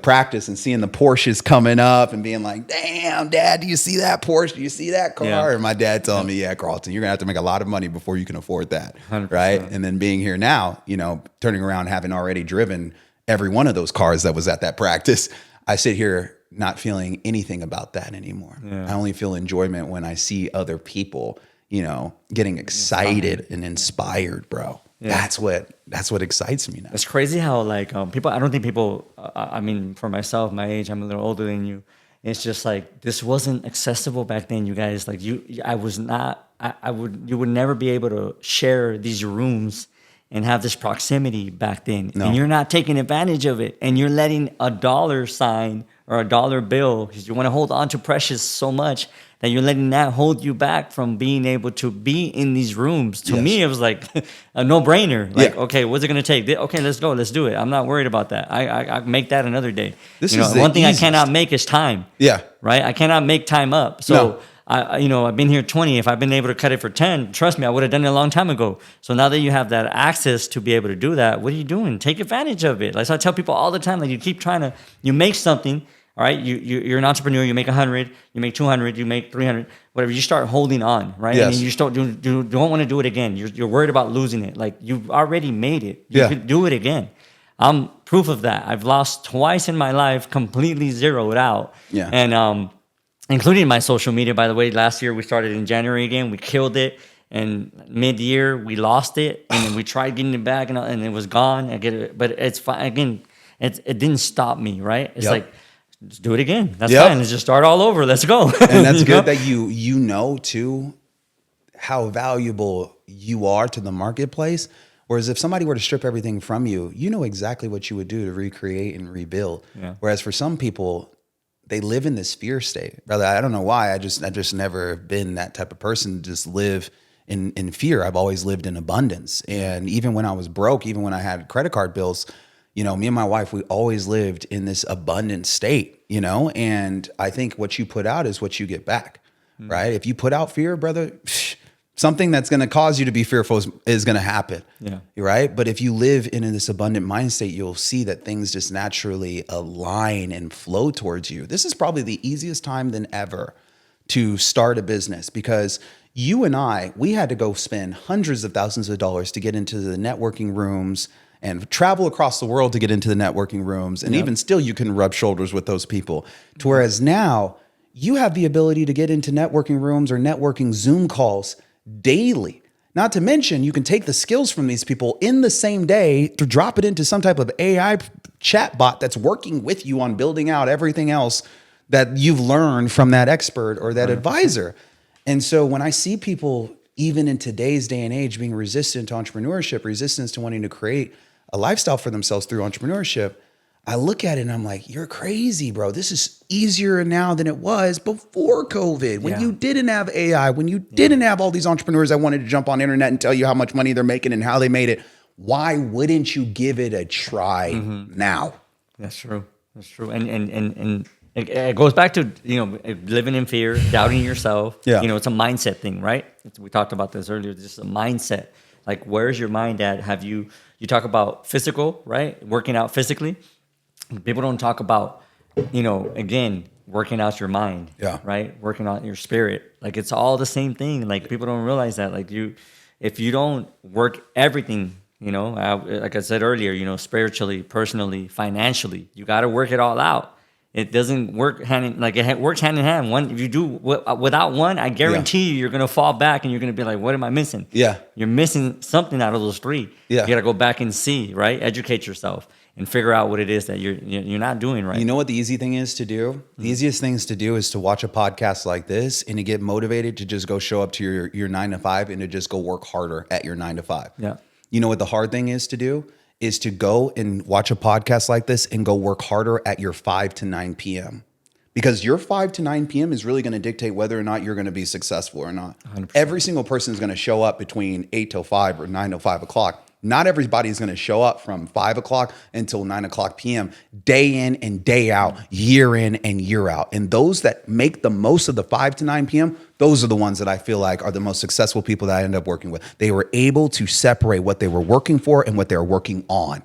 practice and seeing the Porsches coming up and being like, damn, Dad, do you see that Porsche? Do you see that car? Yeah. And my dad telling me, yeah, Karlton, you're going to have to make a lot of money before you can afford that. 100%. Right. And then being here now, you know, turning around, having already driven every one of those cars that was at that practice, I sit here not feeling anything about that anymore. I only feel enjoyment when I see other people, you know, getting excited and inspired, bro. Yeah. That's what excites me now. It's crazy how like people. I don't think people. I mean, for myself, my age, I'm a little older than you. It's just like this wasn't accessible back then, you guys. Like I was not. You would never be able to share these rooms and have this proximity back then. No. And you're not taking advantage of it, and you're letting a dollar sign or a dollar bill because you want to hold on to precious so much that you're letting that hold you back from being able to be in these rooms. To me, it was like a no-brainer. Like, okay, what's it going to take? Okay, let's go. Let's do it. I'm not worried about that. I make that another day. This is the one thing easiest. I cannot make is time. Yeah. Right? I cannot make time up. So, I've been here 20. If I've been able to cut it for 10, trust me, I would have done it a long time ago. So now that you have that access to be able to do that, what are you doing? Take advantage of it. Like so I tell people all the time, like you keep trying to, you make something. All right, you're an entrepreneur. You make 100, you make 200, you make 300, whatever. You start holding on, right? Yes. And you start don't want to do it again. You're worried about losing it. Like you've already made it. You could do it again. I'm proof of that. I've lost twice in my life, completely zeroed out. Yeah. And including my social media, by the way. Last year we started in January again. We killed it. And mid-year we lost it, and then we tried getting it back, and it was gone. I get it, but it's fine. Again, it didn't stop me, right? It's like. Just do it again. That's fine. Let's just start all over. Let's go. And that's good that you know too how valuable you are to the marketplace. Whereas if somebody were to strip everything from you, you know exactly what you would do to recreate and rebuild. Yeah. Whereas for some people, they live in this fear state. Brother, I don't know why. I just never been that type of person to just live in fear. I've always lived in abundance. And even when I was broke, even when I had credit card bills, you know, me and my wife, we always lived in this abundant state, you know, and I think what you put out is what you get back, right? If you put out fear, brother, something that's going to cause you to be fearful is going to happen, right? But if you live in this abundant mind state, you'll see that things just naturally align and flow towards you. This is probably the easiest time than ever to start a business because you and we had to go spend hundreds of thousands of dollars to get into the networking rooms and travel across the world to get into the networking rooms. And even still, you can rub shoulders with those people. To whereas now, you have the ability to get into networking rooms or networking Zoom calls daily. Not to mention, you can take the skills from these people in the same day to drop it into some type of AI chatbot that's working with you on building out everything else that you've learned from that expert or that advisor. And so when I see people, even in today's day and age, being resistant to entrepreneurship, resistance to wanting to create a lifestyle for themselves through entrepreneurship, I look at it and I'm like, you're crazy, bro. This is easier now than it was before COVID, when you didn't have AI, when you didn't have all these entrepreneurs that wanted to jump on internet and tell you how much money they're making and how they made it. Why wouldn't you give it a try now? That's true. That's true. And it goes back to, living in fear, doubting yourself. Yeah. It's a mindset thing, right? We talked about this earlier. It's just a mindset. Like, where's your mind at? You talk about physical, right? Working out physically. People don't talk about, again, working out your mind, right? Working out your spirit. Like, it's all the same thing. Like, people don't realize that. Like, if you don't work everything, like I said earlier, spiritually, personally, financially, you got to work it all out. It doesn't work works hand in hand. One, if you do without one, I guarantee you're gonna fall back and you're gonna be like, "What am I missing?" Yeah. You're missing something out of those three. Yeah. You gotta go back and see, right? Educate yourself and figure out what it is that you're not doing right. You know what the easy thing is to do? The easiest things to do is to watch a podcast like this and to get motivated to just go show up to your 9 to 5 and to just go work harder at your 9 to 5. Yeah. You know what the hard thing is to do? Is to go and watch a podcast like this and go work harder at your 5 to 9 p.m. Because your 5 to 9 p.m. is really going to dictate whether or not you're going to be successful or not. 100%. Every single person is going to show up between 8 till 5 or 9 till 5 o'clock. Not everybody is going to show up from 5 o'clock until 9 o'clock p.m. day in and day out, year in and year out. And those that make the most of the 5 to 9 p.m., those are the ones that I feel like are the most successful people that I end up working with. They were able to separate what they were working for and what they were working on.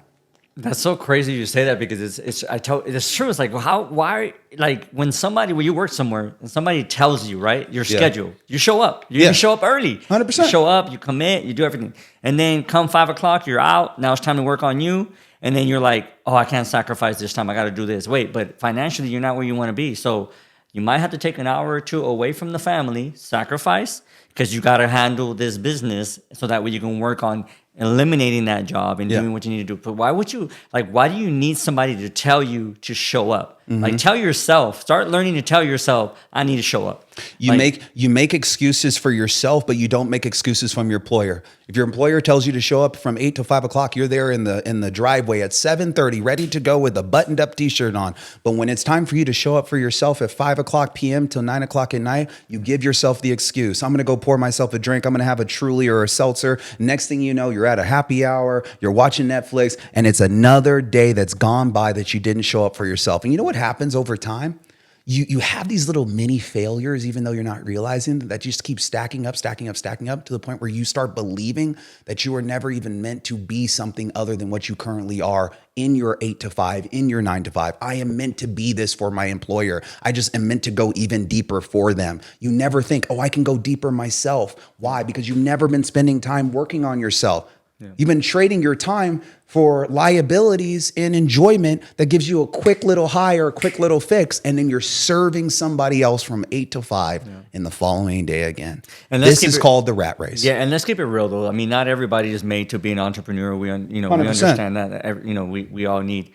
That's so crazy you say that because it's true. It's like, why, like when you work somewhere and somebody tells you, right, your schedule, you show up, you show up early, 100%. You show up, you commit, you do everything. And then come 5 o'clock, you're out. Now it's time to work on you. And then you're like, oh, I can't sacrifice this time. I got to do this. Wait, but financially, you're not where you want to be. So you might have to take an hour or two away from the family, sacrifice, because you got to handle this business so that way you can work on eliminating that job and doing what you need to do. But why do you need somebody to tell you to show up? Like tell yourself, start learning to tell yourself, I need to show up. You make excuses for yourself, but you don't make excuses from your employer. If your employer tells you to show up from 8 to 5 o'clock, you're there in the driveway at 7:30, ready to go with a buttoned up t-shirt on. But when it's time for you to show up for yourself at 5 o'clock p.m. till 9 o'clock at night, you give yourself the excuse. I'm going to go pour myself a drink. I'm going to have a Truly or a seltzer. Next thing you know, you're at a happy hour, you're watching Netflix, and it's another day that's gone by that you didn't show up for yourself. And you know what happens over time? You have these little mini failures, even though you're not realizing that just keep stacking up to the point where you start believing that you were never even meant to be something other than what you currently are in your 8 to 5, in your 9 to 5. I am meant to be this for my employer. I just am meant to go even deeper for them. You never think, oh, I can go deeper myself. Why? Because you've never been spending time working on yourself. Yeah. You've been trading your time for liabilities and enjoyment that gives you a quick little high or a quick little fix, and then you're serving somebody else from 8 to 5 in the following day again. And this is called the rat race. Yeah, and let's keep it real though. I mean, not everybody is made to be an entrepreneur. We 100%. We understand that. We all need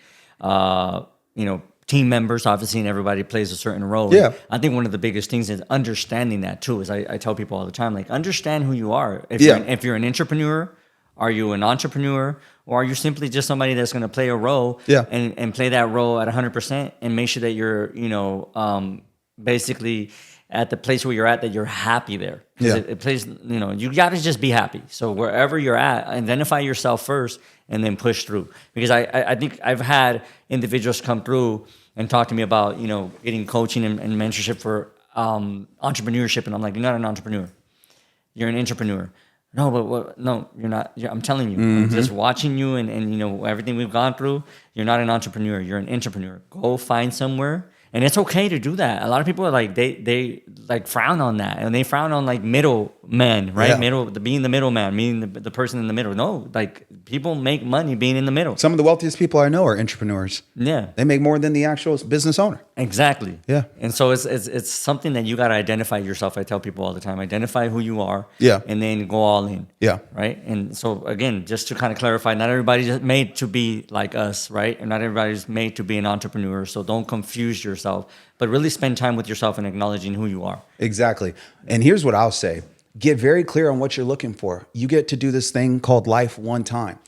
team members, obviously, and everybody plays a certain role. Yeah. And I think one of the biggest things is understanding that too. Is I tell people all the time, like, understand who you are. If you're an entrepreneur. Are you an entrepreneur, or are you simply just somebody that's going to play a role and play that role at 100% and make sure that you're, basically at the place where you're at, that you're happy there. Yeah. It plays, you got to just be happy. So wherever you're at, identify yourself first and then push through. Because I think I've had individuals come through and talk to me about, getting coaching and mentorship for entrepreneurship. And I'm like, you're not an entrepreneur. You're an entrepreneur. No, but no, you're not. I'm telling you, I'm just watching you and everything we've gone through. You're not an entrepreneur. You're an entrepreneur. Go find somewhere, and it's okay to do that. A lot of people are like they like frown on that, and they frown on like middlemen, right? Being the middleman, meaning the person in the middle. No, like people make money being in the middle. Some of the wealthiest people I know are entrepreneurs. Yeah, they make more than the actual business owner. Exactly. Yeah. And so it's something that you got to identify yourself. I tell people all the time, identify who you are. Yeah. And then go all in. Yeah. Right. And so again, just to kind of clarify, not everybody's made to be like us, right? And not everybody's made to be an entrepreneur. So don't confuse yourself, but really spend time with yourself and acknowledging who you are. Exactly. And here's what I'll say. Get very clear on what you're looking for. You get to do this thing called life one time.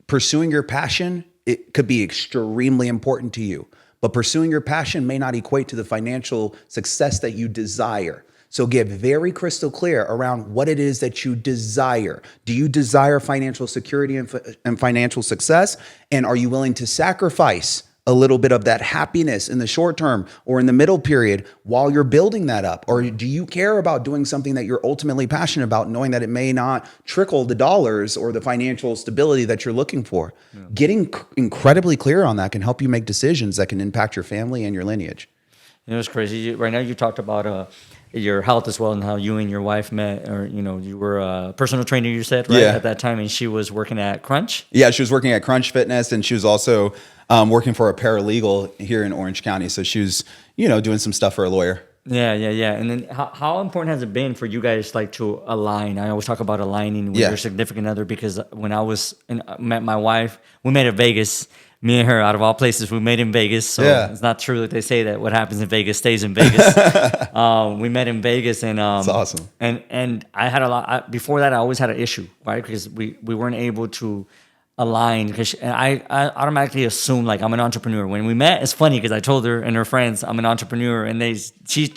Pursuing your passion, it could be extremely important to you. But pursuing your passion may not equate to the financial success that you desire. So get very crystal clear around what it is that you desire. Do you desire financial security and financial success? And are you willing to sacrifice a little bit of that happiness in the short term or in the middle period while you're building that up? Or do you care about doing something that you're ultimately passionate about, knowing that it may not trickle the dollars or the financial stability that you're looking for? Yeah. Getting incredibly clear on that can help you make decisions that can impact your family and your lineage. It was crazy. Right now, you talked about your health as well and how you and your wife met, or you were a personal trainer. You said right Yeah. at that time, and she was working at Crunch. Yeah, she was working at Crunch Fitness, and she was also working for a paralegal here in Orange County. So she was, doing some stuff for a lawyer. Yeah. And then how important has it been for you guys like to align? I always talk about aligning with Yeah. your significant other, because when I met my wife, we met in Vegas. Me and her, out of all places, we met in Vegas. So Yeah. it's not true that they say that what happens in Vegas stays in Vegas. We met in Vegas, and That's awesome. And I had a lot before that. I always had an issue, right? Because we weren't able to align. Because I automatically assumed like I'm an entrepreneur. When we met, it's funny because I told her and her friends I'm an entrepreneur, and she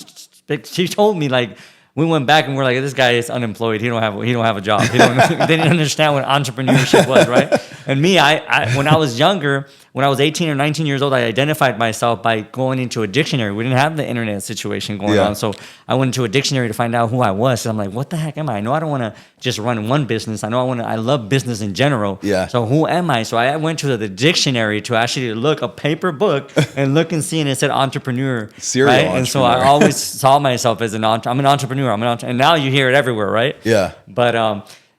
told me like. We went back and we're like, this guy is unemployed. He don't have a job. They didn't understand what entrepreneurship was, right? And me, I when I was younger, when I was 18 or 19 years old, I identified myself by going into a dictionary. We didn't have the internet situation going on, so I went into a dictionary to find out who I was. And I'm like, what the heck am I? I know I don't want to just run one business. I love business in general. Yeah. So who am I? So I went to the dictionary to actually look a paper book and look and see, and it said entrepreneur. Serial right? And so I entrepreneur. always saw myself as I'm an entrepreneur. And now you hear it everywhere, right? Yeah. But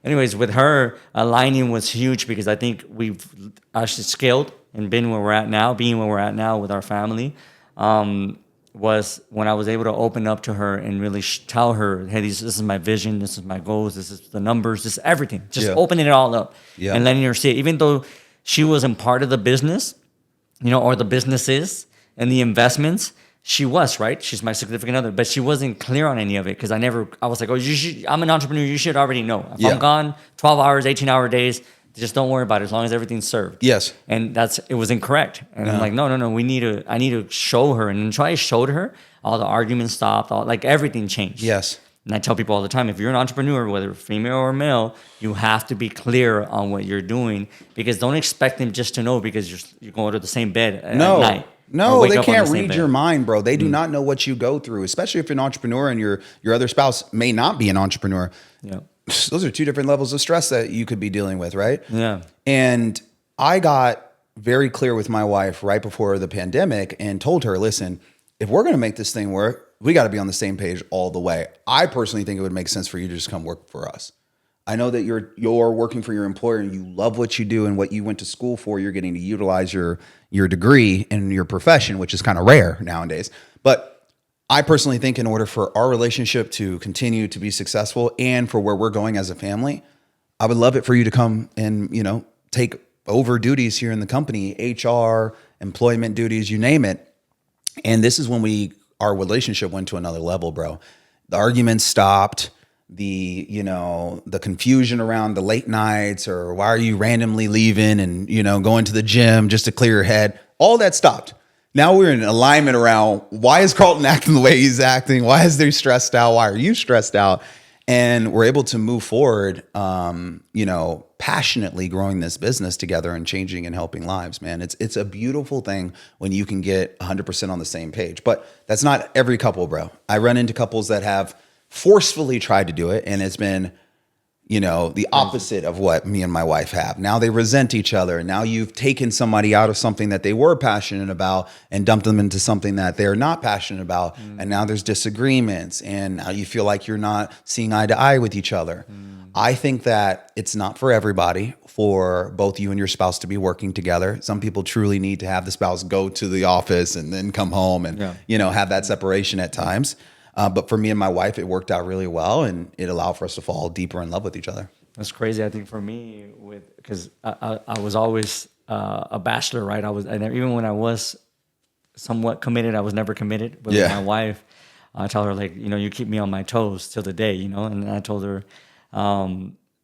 anyways, with her, aligning was huge because I think we've actually scaled and being where we're at now with our family, was when I was able to open up to her and really tell her, hey, this is my vision, this is my goals, this is the numbers, this is everything. Just opening it all up and letting her see it. Even though she wasn't part of the business, or the businesses and the investments, she was, right? She's my significant other, but she wasn't clear on any of it because I was like, I'm an entrepreneur. You should already know. If I'm gone 12 hours, 18-hour days, just don't worry about it as long as everything's served. Yes. And it was incorrect. And I'm like, no, I need to show her. And until I showed her, all the arguments stopped, everything changed. Yes. And I tell people all the time, if you're an entrepreneur, whether female or male, you have to be clear on what you're doing, because don't expect them just to know because you're going to the same bed at night. No, they can't read your mind, bro. They do not know what you go through, especially if you're an entrepreneur and your other spouse may not be an entrepreneur. Yeah. Those are two different levels of stress that you could be dealing with, right? Yeah. And I got very clear with my wife right before the pandemic and told her, listen, if we're going to make this thing work, we got to be on the same page all the way. I personally think it would make sense for you to just come work for us. I know that you're working for your employer and you love what you do and what you went to school for. You're getting to utilize your degree in your profession, which is kind of rare nowadays. But I personally think in order for our relationship to continue to be successful and for where we're going as a family, I would love it for you to come and, take over duties here in the company, HR, employment duties, you name it. And this is when our relationship went to another level, bro. The arguments stopped. The confusion around the late nights or why are you randomly leaving and, going to the gym just to clear your head, all that stopped. Now we're in alignment around why is Karlton acting the way he's acting? Why is they stressed out? Why are you stressed out? And we're able to move forward, passionately growing this business together and changing and helping lives, man. It's a beautiful thing when you can get 100% on the same page, but that's not every couple, bro. I run into couples that have forcefully tried to do it, and it's been, the opposite of what me and my wife have. Now they resent each other. Now you've taken somebody out of something that they were passionate about and dumped them into something that they're not passionate about. And now there's disagreements, and now you feel like you're not seeing eye to eye with each other. I think that it's not for everybody, for both you and your spouse to be working together. Some people truly need to have the spouse go to the office and then come home and, have that separation at times. But for me and my wife, it worked out really well, and it allowed for us to fall deeper in love with each other. That's crazy. I think for me, because I was always a bachelor, right? Even when I was somewhat committed, I was never committed. But with my wife, I tell her you keep me on my toes till the day, And I told her,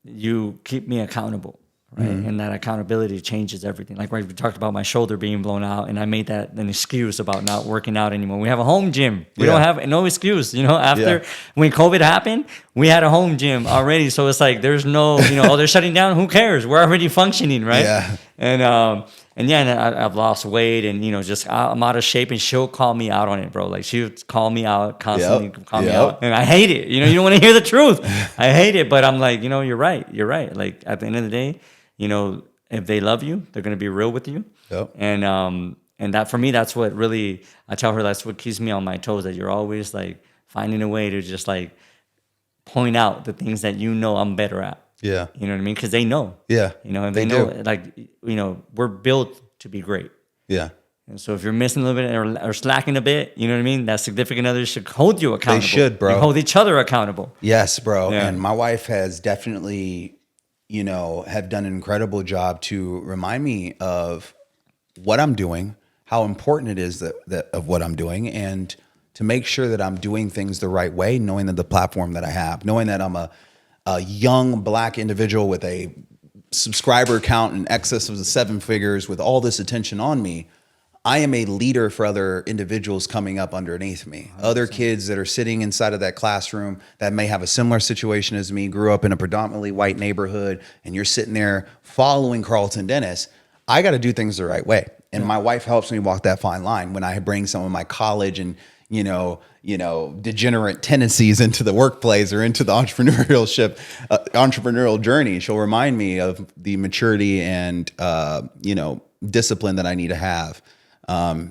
you keep me accountable. Right. And that accountability changes everything. Like we talked about my shoulder being blown out, and I made that an excuse about not working out anymore. We have a home gym. We don't have no excuse. After when COVID happened, we had a home gym already. So it's like there's no, they're shutting down. Who cares? We're already functioning, right? Yeah. And I've lost weight, and I'm out of shape, and she'll call me out on it, bro. Like she would call me out constantly, call me out, and I hate it. You don't want to hear the truth. I hate it, but I'm like, you're right. Like at the end of the day, if they love you, they're going to be real with you. Yep. And And that for me, that's what really, I tell her that's what keeps me on my toes, that you're always like finding a way to just like point out the things that you know I'm better at. Yeah. You know what I mean? Because they know. Yeah. You know, and They they know, do. like, you know, we're built to be great. Yeah. And so if you're missing a little bit or slacking a bit, you know what I mean? That significant other should hold you accountable. They should, bro. And hold each other accountable. Yes, bro. Yeah. And my wife has definitely, you know, have done an incredible job to remind me of what I'm doing, how important it is that of what I'm doing, and to make sure that I'm doing things the right way, knowing that the platform that I have, knowing that I'm a young Black individual with a subscriber count in excess of the 7 figures with all this attention on me. I am a leader for other individuals coming up underneath me. 100%. Other kids that are sitting inside of that classroom that may have a similar situation as me, grew up in a predominantly white neighborhood, and you're sitting there following Karlton Dennis. I got to do things the right way. And my wife helps me walk that fine line when I bring some of my college and, you know, degenerate tendencies into the workplace or into the entrepreneurial journey. She'll remind me of the maturity and, discipline that I need to have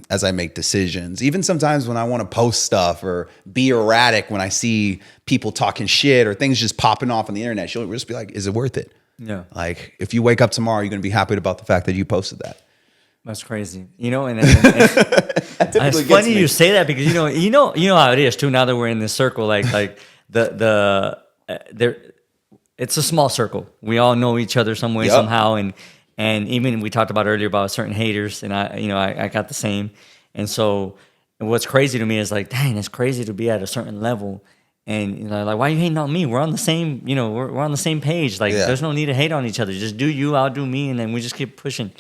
as I make decisions. Even sometimes when I want to post stuff or be erratic, when I see people talking shit or things just popping off on the internet, she'll just be like, is it worth it? Yeah. Like, if you wake up tomorrow, you're going to be happy about the fact that you posted that. That's crazy. You know, and it's funny you say that because you know how it is too. Now that we're in this circle, like it's a small circle. We all know each other some way, somehow, and even we talked about earlier about certain haters, and I got the same. And so what's crazy to me is like, dang, it's crazy to be at a certain level. And like, why are you hating on me? We're on the same, we're on the same page. Like, there's no need to hate on each other. Just do you, I'll do me, and then we just keep pushing.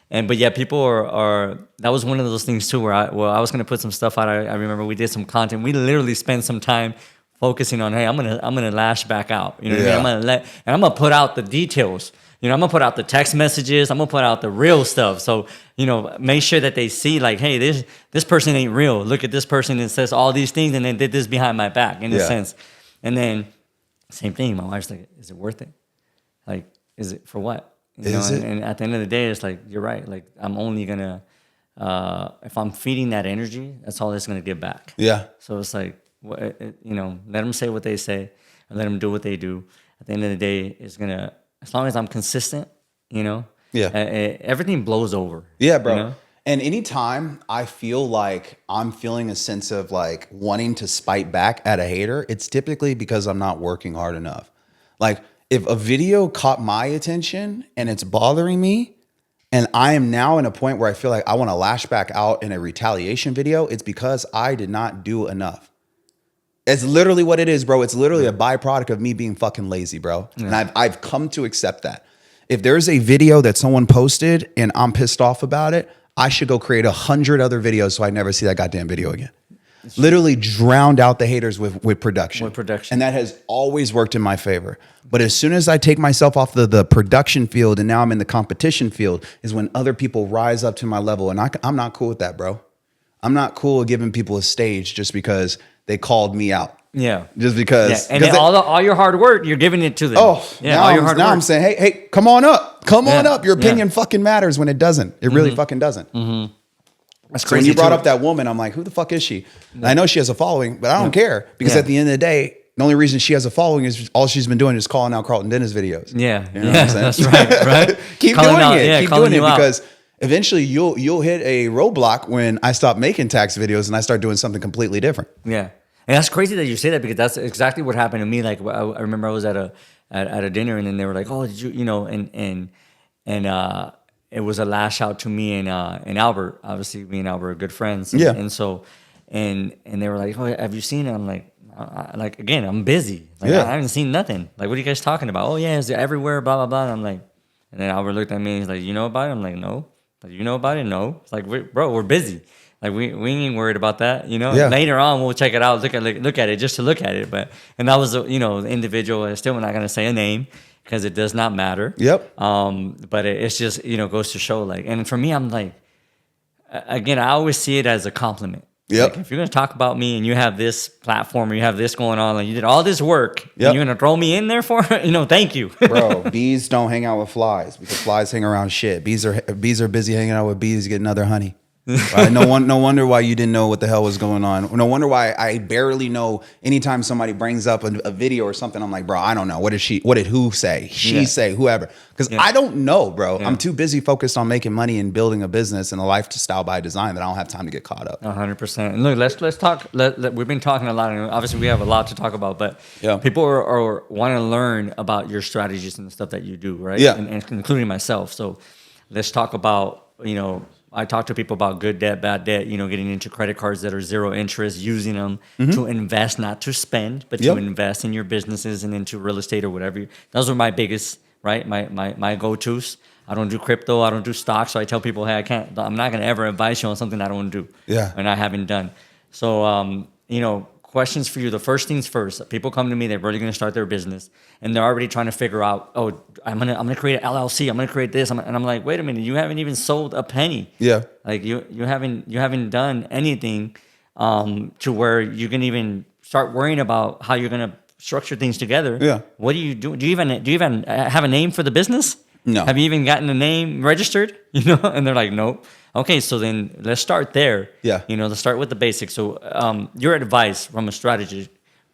But yeah, people are. That was one of those things too, where I was gonna put some stuff out. I remember we did some content. We literally spent some time focusing on, hey, I'm gonna lash back out. You know what I mean? I'm gonna put out the details. I'm gonna put out the text messages. I'm gonna put out the real stuff. So make sure that they see like, hey, this person ain't real. Look at this person that says all these things and then did this behind my back in a sense. And then same thing. My wife's like, is it worth it? Like, is it for what? And at the end of the day, it's like, you're right. Like, I'm only gonna, if I'm feeding that energy, that's all it's gonna give back. Yeah. So it's like, let them say what they say, and let them do what they do. At the end of the day, it's gonna, as long as I'm consistent, everything blows over. Yeah, bro. And anytime I feel like I'm feeling a sense of like wanting to spite back at a hater, it's typically because I'm not working hard enough. Like, if a video caught my attention and it's bothering me, and I am now in a point where I feel like I want to lash back out in a retaliation video, it's because I did not do enough. It's literally what it is, bro. It's literally a byproduct of me being fucking lazy, bro. Yeah. And I've come to accept that. If there's a video that someone posted and I'm pissed off about it, I should go create 100 other videos so I never see that goddamn video again. Literally drowned out the haters with production. And that has always worked in my favor. But as soon as I take myself off the production field and now I'm in the competition field is when other people rise up to my level. And I'm not cool with that, bro. I'm not cool with giving people a stage just because they called me out. Yeah. Just because. Yeah. And then all your hard work, you're giving it to them. Oh, yeah. Now I'm saying, hey, come on up. Come on up. Your opinion fucking matters when it doesn't. It really fucking doesn't. Mm-hmm. That's crazy. So when you brought up that woman, I'm like, who the fuck is she? And I know she has a following, but I don't care because at the end of the day, the only reason she has a following is all she's been doing is calling out Karlton Dennis videos. Yeah. You know what I'm saying? That's right. Keep doing it because eventually you'll hit a roadblock when I stop making tax videos and I start doing something completely different. Yeah. And that's crazy that you say that because that's exactly what happened to me. Like I remember I was at a dinner and then they were like, oh, did you, and it was a lash out to me and Albert. Obviously, me and Albert are good friends. And, and so, and they were like, "Oh, have you seen it?" I'm like, again, I'm busy. Like, I haven't seen nothing. Like, what are you guys talking about? Oh, yeah, it's everywhere, blah, blah, blah. And I'm like, and then Albert looked at me and he's like, "You know about it?" I'm like, "No." Like, "You know about it?" "No." It's like, we're busy. Like, we ain't worried about that, Later on, we'll check it out, look at it, just to look at it. And that was, the individual. I'm still not going to say a name, because it does not matter. Yep. But it's just, goes to show, like, and for me, I'm like, again, I always see it as a compliment. Yep. Like, if you're going to talk about me and you have this platform or you have this going on, like, you did all this work, and you're going to throw me in there for it, thank you. Bro, bees don't hang out with flies because flies hang around shit. Bees are busy hanging out with bees getting other honey. Right? No wonder why you didn't know what the hell was going on. No wonder why I barely know. Anytime somebody brings up a video or something, I'm like, bro, I don't know. What did who say? She say, whoever. Because I don't know, bro. I'm too busy focused on making money and building a business and a lifestyle by design that I don't have time to get caught up. 100%. And look, let's talk. We've been talking a lot, and obviously we have a lot to talk about. But people are want to learn about your strategies and the stuff that you do, right? Yeah, and including myself. So let's talk about, I talk to people about good debt, bad debt, getting into credit cards that are zero interest, using them to invest, not to spend, but to invest in your businesses and into real estate or whatever. Those are my biggest, right? My go-tos. I don't do crypto. I don't do stocks. So I tell people, hey, I'm not going to ever advise you on something I don't do. Yeah. And I haven't done. So, questions for you. The first things first. People come to me, they're really going to start their business, and they're already trying to figure out, I'm gonna create an LLC. I'm gonna create this, and I'm like, wait a minute, you haven't even sold a penny. Yeah, like you haven't done anything to where you can even start worrying about how you're gonna structure things together. Yeah. What do you do? Do you even have a name for the business? No. Have you even gotten a name registered? And they're like, nope. Okay, so then let's start there. Yeah. Let's start with the basics. So your advice from a strategy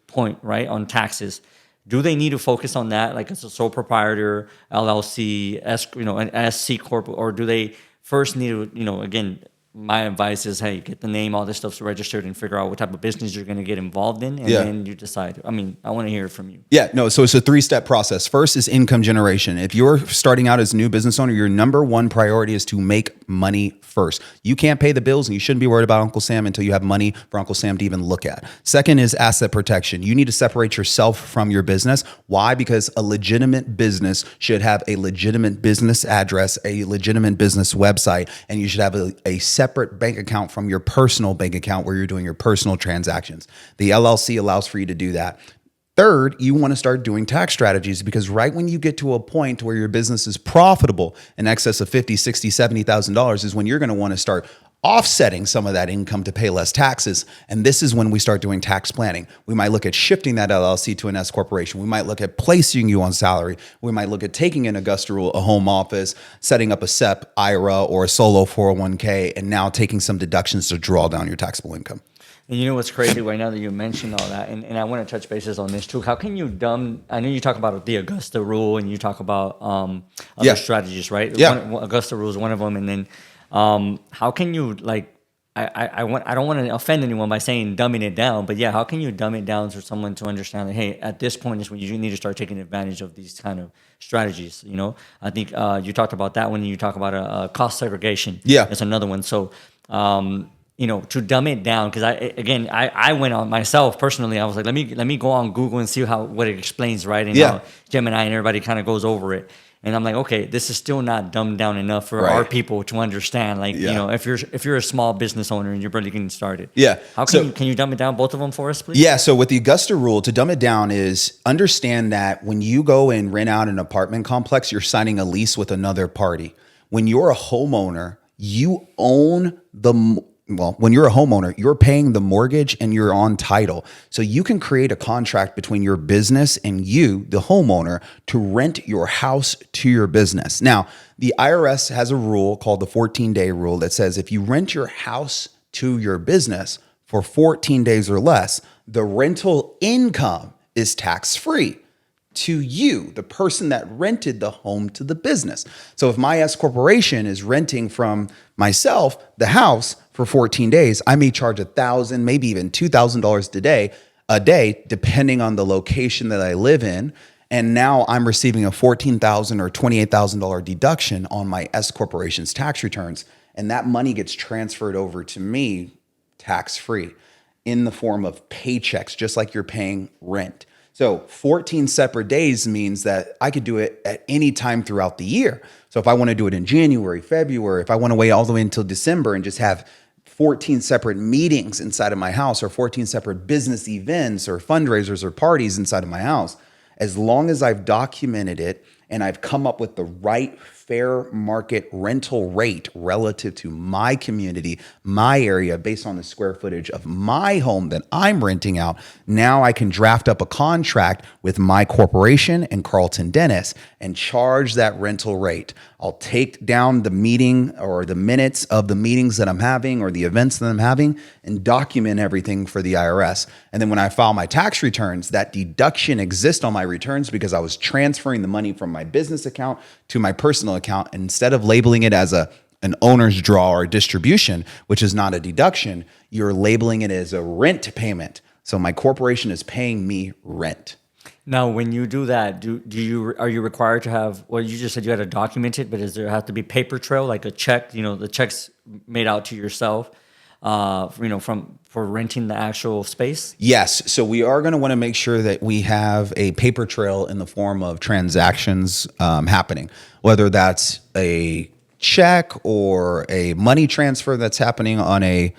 point, right, on taxes, do they need to focus on that, like as a sole proprietor, LLC, an SC Corp, or do they first need to, again, my advice is, hey, get the name, all this stuff's registered, and figure out what type of business you're going to get involved in, and then you decide. I want to hear it from you. Yeah, no, so it's a 3-step process. First is income generation. If you're starting out as a new business owner, your number one priority is to make money first. You can't pay the bills, and you shouldn't be worried about Uncle Sam until you have money for Uncle Sam to even look at. Second is asset protection. You need to separate yourself from your business. Why? Because a legitimate business should have a legitimate business address, a legitimate business website, and you should have a separate bank account from your personal bank account where you're doing your personal transactions. The LLC allows for you to do that. Third, you want to start doing tax strategies, because right when you get to a point where your business is profitable in excess of $50,000, $60,000, $70,000 is when you're going to want to start offsetting some of that income to pay less taxes. And this is when we start doing tax planning. We might look at shifting that LLC to an S corporation. We might look at placing you on salary. We might look at taking an Augusta rule, a home office, setting up a SEP, IRA, or a solo 401k, and now taking some deductions to draw down your taxable income. And you know what's crazy right now that you mentioned all that, and I want to touch bases on this too. How can you I know you talk about the Augusta rule, and you talk about other strategies, right? Yeah. Augusta rule is one of them, and then how can you, like, I don't want to offend anyone by saying dumbing it down, but how can you dumb it down for someone to understand that, hey, at this point is when you need to start taking advantage of these kind of strategies. I think you talked about that when you talk about a cost segregation. Yeah, that's another one. So to dumb it down, because I went on myself personally. I was like, let me go on Google and see what it explains, right? And how Gemini and everybody kind of goes over it. And I'm like, okay, this is still not dumbed down enough for our people to understand. Like, if you're a small business owner and you're barely getting started, how can you dumb it down, both of them for us, please? Yeah. So with the Augusta rule, to dumb it down is understand that when you go and rent out an apartment complex, you're signing a lease with another party. When you're a homeowner, you own when you're a homeowner, you're paying the mortgage and you're on title. So you can create a contract between your business and you, the homeowner, to rent your house to your business. Now, the IRS has a rule called the 14-day rule that says if you rent your house to your business for 14 days or less, the rental income is tax-free to you, the person that rented the home to the business. So if my S corporation is renting from myself the house for 14 days, I may charge $1,000, maybe even $2,000 a day, depending on the location that I live in. And now I'm receiving a $14,000 or $28,000 deduction on my S corporation's tax returns, and that money gets transferred over to me tax-free in the form of paychecks, just like you're paying rent. So 14 separate days means that I could do it at any time throughout the year. So if I want to do it in January, February, if I want to wait all the way until December and just have 14 separate meetings inside of my house, or 14 separate business events or fundraisers or parties inside of my house, as long as I've documented it and I've come up with the right fair market rental rate relative to my community, my area, based on the square footage of my home that I'm renting out, now I can draft up a contract with my corporation and Karlton Dennis and charge that rental rate. I'll take down the meeting or the minutes of the meetings that I'm having or the events that I'm having and document everything for the IRS. And then when I file my tax returns, that deduction exists on my returns because I was transferring the money from my business account to my personal account. And instead of labeling it as an owner's draw or distribution, which is not a deduction, you're labeling it as a rent payment. So my corporation is paying me rent. Now, when you do that, are you required to have? Well, you just said you had to document it, but does there have to be paper trail, like a check? The check's made out to yourself, for renting the actual space. Yes, so we are going to want to make sure that we have a paper trail in the form of transactions happening, whether that's a check or a money transfer that's happening on a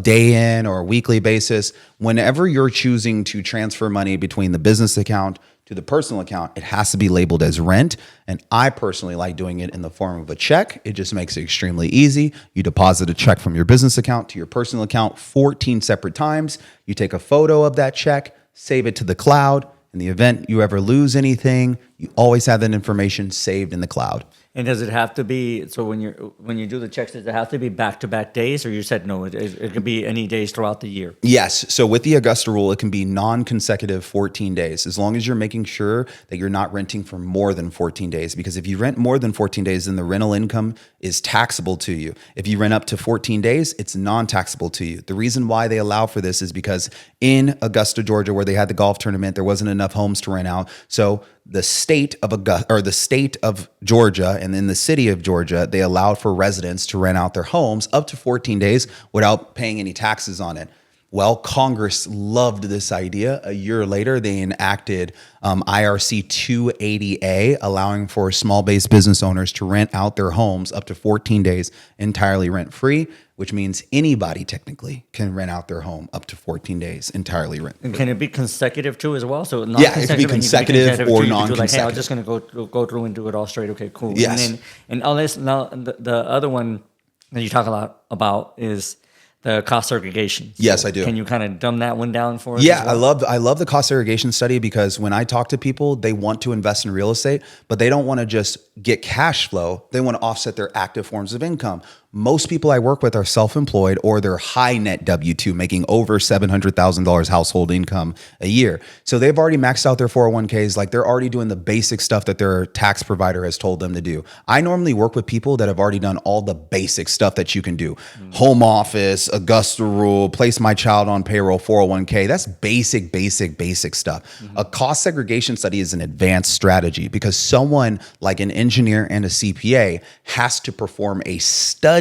day in or weekly basis. Whenever you're choosing to transfer money between the business account to the personal account, it has to be labeled as rent. And I personally like doing it in the form of a check. It just makes it extremely easy. You deposit a check from your business account to your personal account 14 separate times. You take a photo of that check, save it to the cloud. In the event you ever lose anything, you always have that information saved in the cloud. And does it have to be, so when you do the checks, does it have to be back-to-back days, or you said no, it can be any days throughout the year? Yes. So with the Augusta rule, it can be non-consecutive 14 days, as long as you're making sure that you're not renting for more than 14 days. Because if you rent more than 14 days, then the rental income is taxable to you. If you rent up to 14 days, it's non-taxable to you. The reason why they allow for this is because in Augusta, Georgia, where they had the golf tournament, there wasn't enough homes to rent out. So the state of Georgia and in the city of Georgia, they allowed for residents to rent out their homes up to 14 days without paying any taxes on it. Well, Congress loved this idea. A year later, they enacted IRC 280A, allowing for small-based business owners to rent out their homes up to 14 days entirely rent-free, which means anybody technically can rent out their home up to 14 days entirely rent-free. And can it be consecutive too as well? So yeah, it can be consecutive or non-consecutive. Like, hey, I'm just going to go through and do it all straight. Okay, cool. Yes. And all this, now the other one that you talk a lot about is the cost segregation. So yes, I do. Can you kind of dumb that one down for us? Yeah, I love the cost segregation study, because when I talk to people, they want to invest in real estate, but they don't want to just get cash flow. They want to offset their active forms of income. Most people I work with are self-employed, or they're high net W-2, making over $700,000 household income a year. So they've already maxed out their 401ks. Like, they're already doing the basic stuff that their tax provider has told them to do. I normally work with people that have already done all the basic stuff that you can do. Home office, Augusta rule, place my child on payroll, 401k. That's basic stuff. A cost segregation study is an advanced strategy, because someone like an engineer and a CPA has to perform a study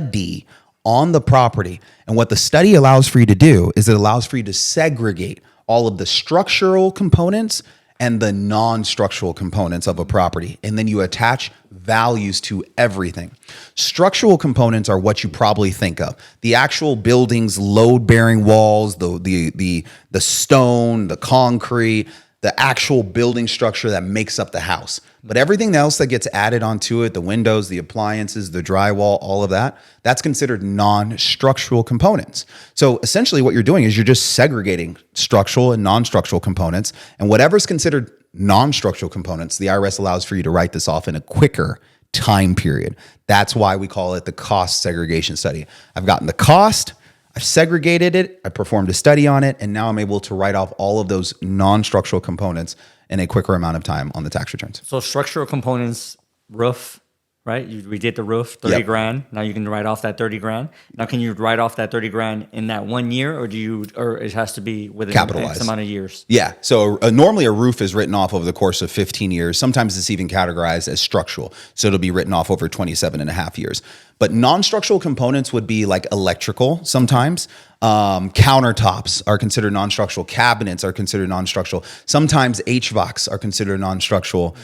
on the property. And what the study allows for you to do is it allows for you to segregate all of the structural components and the non-structural components of a property. And then you attach values to everything. Structural components are what you probably think of. The actual building's load-bearing walls, the stone, the concrete, the actual building structure that makes up the house. But everything else that gets added onto it, the windows, the appliances, the drywall, all of that, that's considered non-structural components. So essentially what you're doing is you're just segregating structural and non-structural components. And whatever's considered non-structural components, the IRS allows for you to write this off in a quicker time period. That's why we call it the cost segregation study. I've gotten the cost, I've segregated it, I performed a study on it, and now I'm able to write off all of those non-structural components in a quicker amount of time on the tax returns. So structural components, roof, right? We did the roof, 30 grand. Now you can write off that 30 grand. Now, can you write off that 30 grand in that 1 year, or it has to be within X amount of years? Yeah. So normally a roof is written off over the course of 15 years. Sometimes it's even categorized as structural. So it'll be written off over 27 and a half years. But non-structural components would be like electrical sometimes. Countertops are considered non-structural. Cabinets are considered non-structural. Sometimes HVACs are considered non-structural.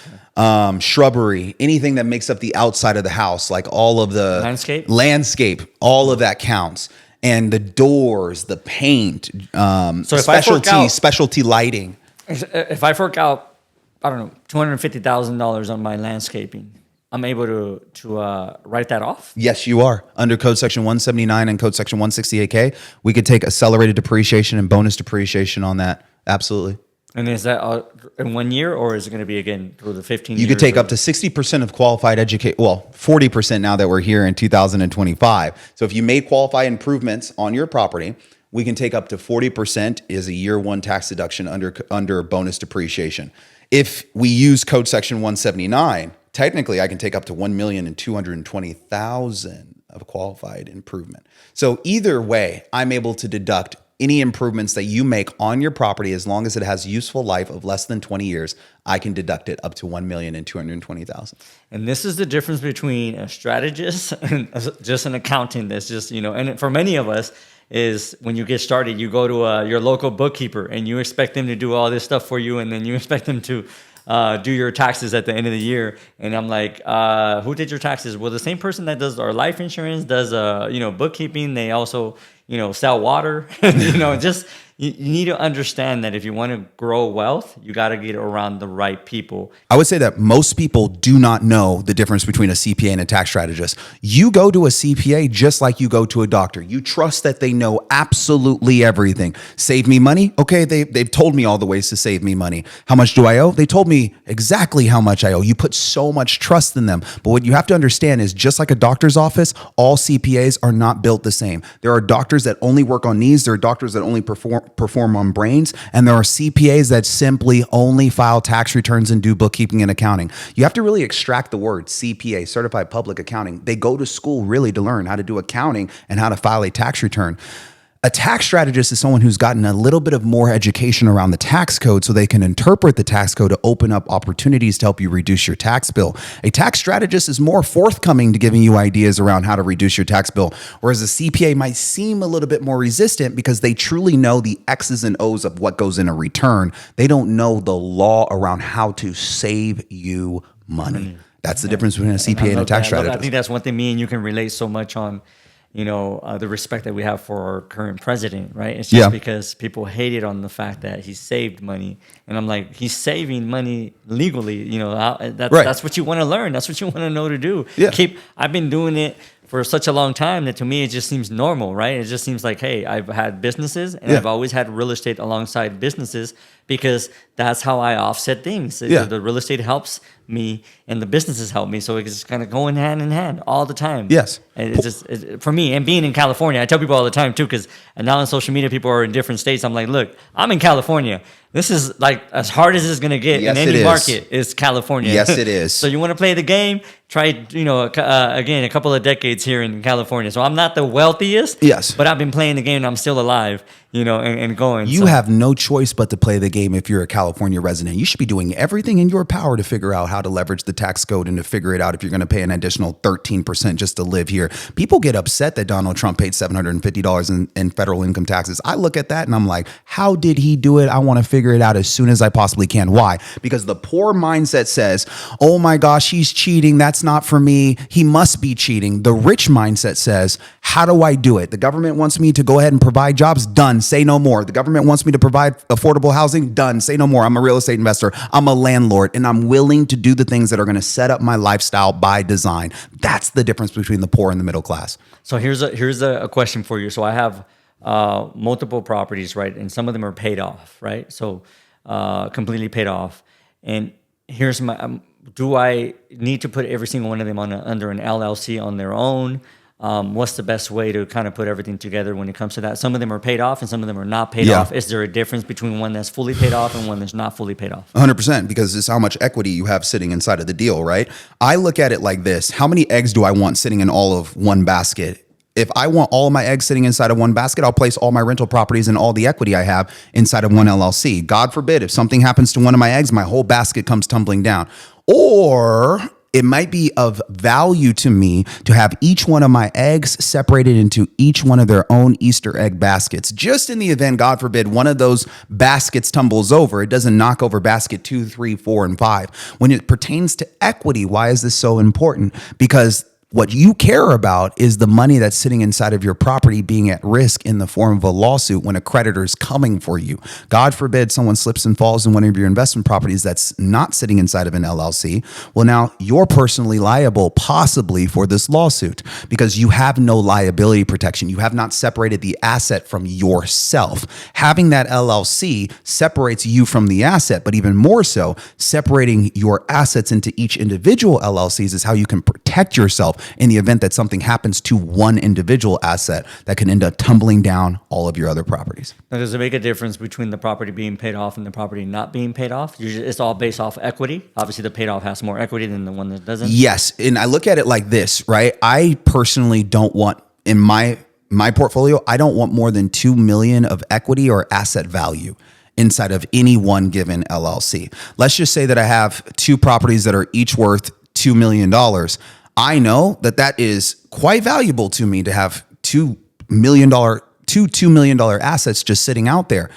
Shrubbery, anything that makes up the outside of the house, like all of the landscape, all of that counts. And the doors, the paint, specialty lighting. If I fork out I don't know, $250,000 on my landscaping, I'm able to write that off? Yes, you are. Under Code Section 179 and Code Section 168K, we could take accelerated depreciation and bonus depreciation on that. Absolutely. And is that in 1 year, or is it going to be again through the 15 years? You could take up to 60% of qualified educate. Well, 40% now that we're here in 2025. So if you made qualified improvements on your property, we can take up to 40% is a year one tax deduction under bonus depreciation. If we use Code Section 179, technically I can take up to $1,220,000 of qualified improvement. So either way, I'm able to deduct any improvements that you make on your property, as long as it has useful life of less than 20 years, I can deduct it up to $1,220,000. And this is the difference between a strategist and just an accountant. That's just, and for many of us is when you get started, you go to your local bookkeeper and you expect them to do all this stuff for you. And then you expect them to do your taxes at the end of the year. And I'm like, who did your taxes? Well, the same person that does our life insurance does, bookkeeping. They also, sell water. Just you need to understand that if you want to grow wealth, you got to get around the right people. I would say that most people do not know the difference between a CPA and a tax strategist. You go to a CPA just like you go to a doctor. You trust that they know absolutely everything. Save me money? Okay, they've told me all the ways to save me money. How much do I owe? They told me exactly how much I owe. You put so much trust in them. But what you have to understand is, just like a doctor's office, all CPAs are not built the same. There are doctors that only work on knees. There are doctors that only perform on brains, and there are CPAs that simply only file tax returns and do bookkeeping and accounting. You have to really extract the word CPA, Certified Public Accounting. They go to school really to learn how to do accounting and how to file a tax return. A tax strategist is someone who's gotten a little bit of more education around the tax code so they can interpret the tax code to open up opportunities to help you reduce your tax bill. A tax strategist is more forthcoming to giving you ideas around how to reduce your tax bill, whereas a CPA might seem a little bit more resistant because they truly know the X's and O's of what goes in a return. They don't know the law around how to save you money. That's the difference between a CPA and a tax strategist. I think that's one thing me and you can relate so much on. The respect that we have for our current president, right? It's just because people hated on the fact that he saved money. And I'm like, he's saving money legally. That's what you want to learn. That's what you want to know to do. Yeah. I've been doing it for such a long time that to me, it just seems normal, right? It just seems like, hey, I've had businesses and I've always had real estate alongside businesses because that's how I offset things. The real estate helps me and the businesses help me. So it's just kind of going hand in hand all the time. Yes. And it's just, for me, and being in California, I tell people all the time too, because now on social media, people are in different states. I'm like, look, I'm in California. This is like as hard as it's going to get in any market is California. Yes, it is. So you want to play the game, try, again, a couple of decades here in California. So I'm not the wealthiest, but I've been playing the game and I'm still alive, and going. You have no choice but to play the game if you're a California resident. You should be doing everything in your power to figure out how to leverage the tax code and to figure it out if you're going to pay an additional 13% just to live here. People get upset that Donald Trump paid $750 in federal income taxes. I look at that and I'm like, how did he do it? I want to figure it out as soon as I possibly can. Why? Because the poor mindset says, oh my gosh, he's cheating. That's not for me. He must be cheating. The rich mindset says, how do I do it? The government wants me to go ahead and provide jobs. Done. Say no more. The government wants me to provide affordable housing. Done. Say no more. I'm a real estate investor. I'm a landlord, and I'm willing to do the things that are going to set up my lifestyle by design. That's the difference between the poor and the middle class. So here's a question for you. So I have multiple properties, right? And some of them are paid off, right? So completely paid off. And here's my, do I need to put every single one of them under an LLC on their own? What's the best way to kind of put everything together when it comes to that? Some of them are paid off and some of them are not paid off. Is there a difference between one that's fully paid off and one that's not fully paid off? 100%, because it's how much equity you have sitting inside of the deal, right? I look at it like this. How many eggs do I want sitting in all of one basket? If I want all of my eggs sitting inside of one basket, I'll place all my rental properties and all the equity I have inside of one LLC. God forbid, if something happens to one of my eggs, my whole basket comes tumbling down. Or it might be of value to me to have each one of my eggs separated into each one of their own Easter egg baskets. Just in the event, God forbid, one of those baskets tumbles over, it doesn't knock over basket 2, 3, 4, and 5. When it pertains to equity, why is this so important? Because What you care about is the money that's sitting inside of your property being at risk in the form of a lawsuit when a creditor is coming for you. God forbid someone slips and falls in one of your investment properties that's not sitting inside of an LLC. Well, now you're personally liable possibly for this lawsuit because you have no liability protection. You have not separated the asset from yourself. Having that LLC separates you from the asset, but even more so, separating your assets into each individual LLCs is how you can protect yourself in the event that something happens to one individual asset that can end up tumbling down all of your other properties. Now, does it make a difference between the property being paid off and the property not being paid off? Usually it's all based off equity. Obviously, the paid off has more equity than the one that doesn't. Yes. And I look at it like this, right? I personally don't want in my portfolio, I don't want more than 2 million of equity or asset value inside of any one given LLC. Let's just say that I have 2 properties that are each worth $2 million. I know that that is quite valuable to me to have $2 million assets just sitting out there.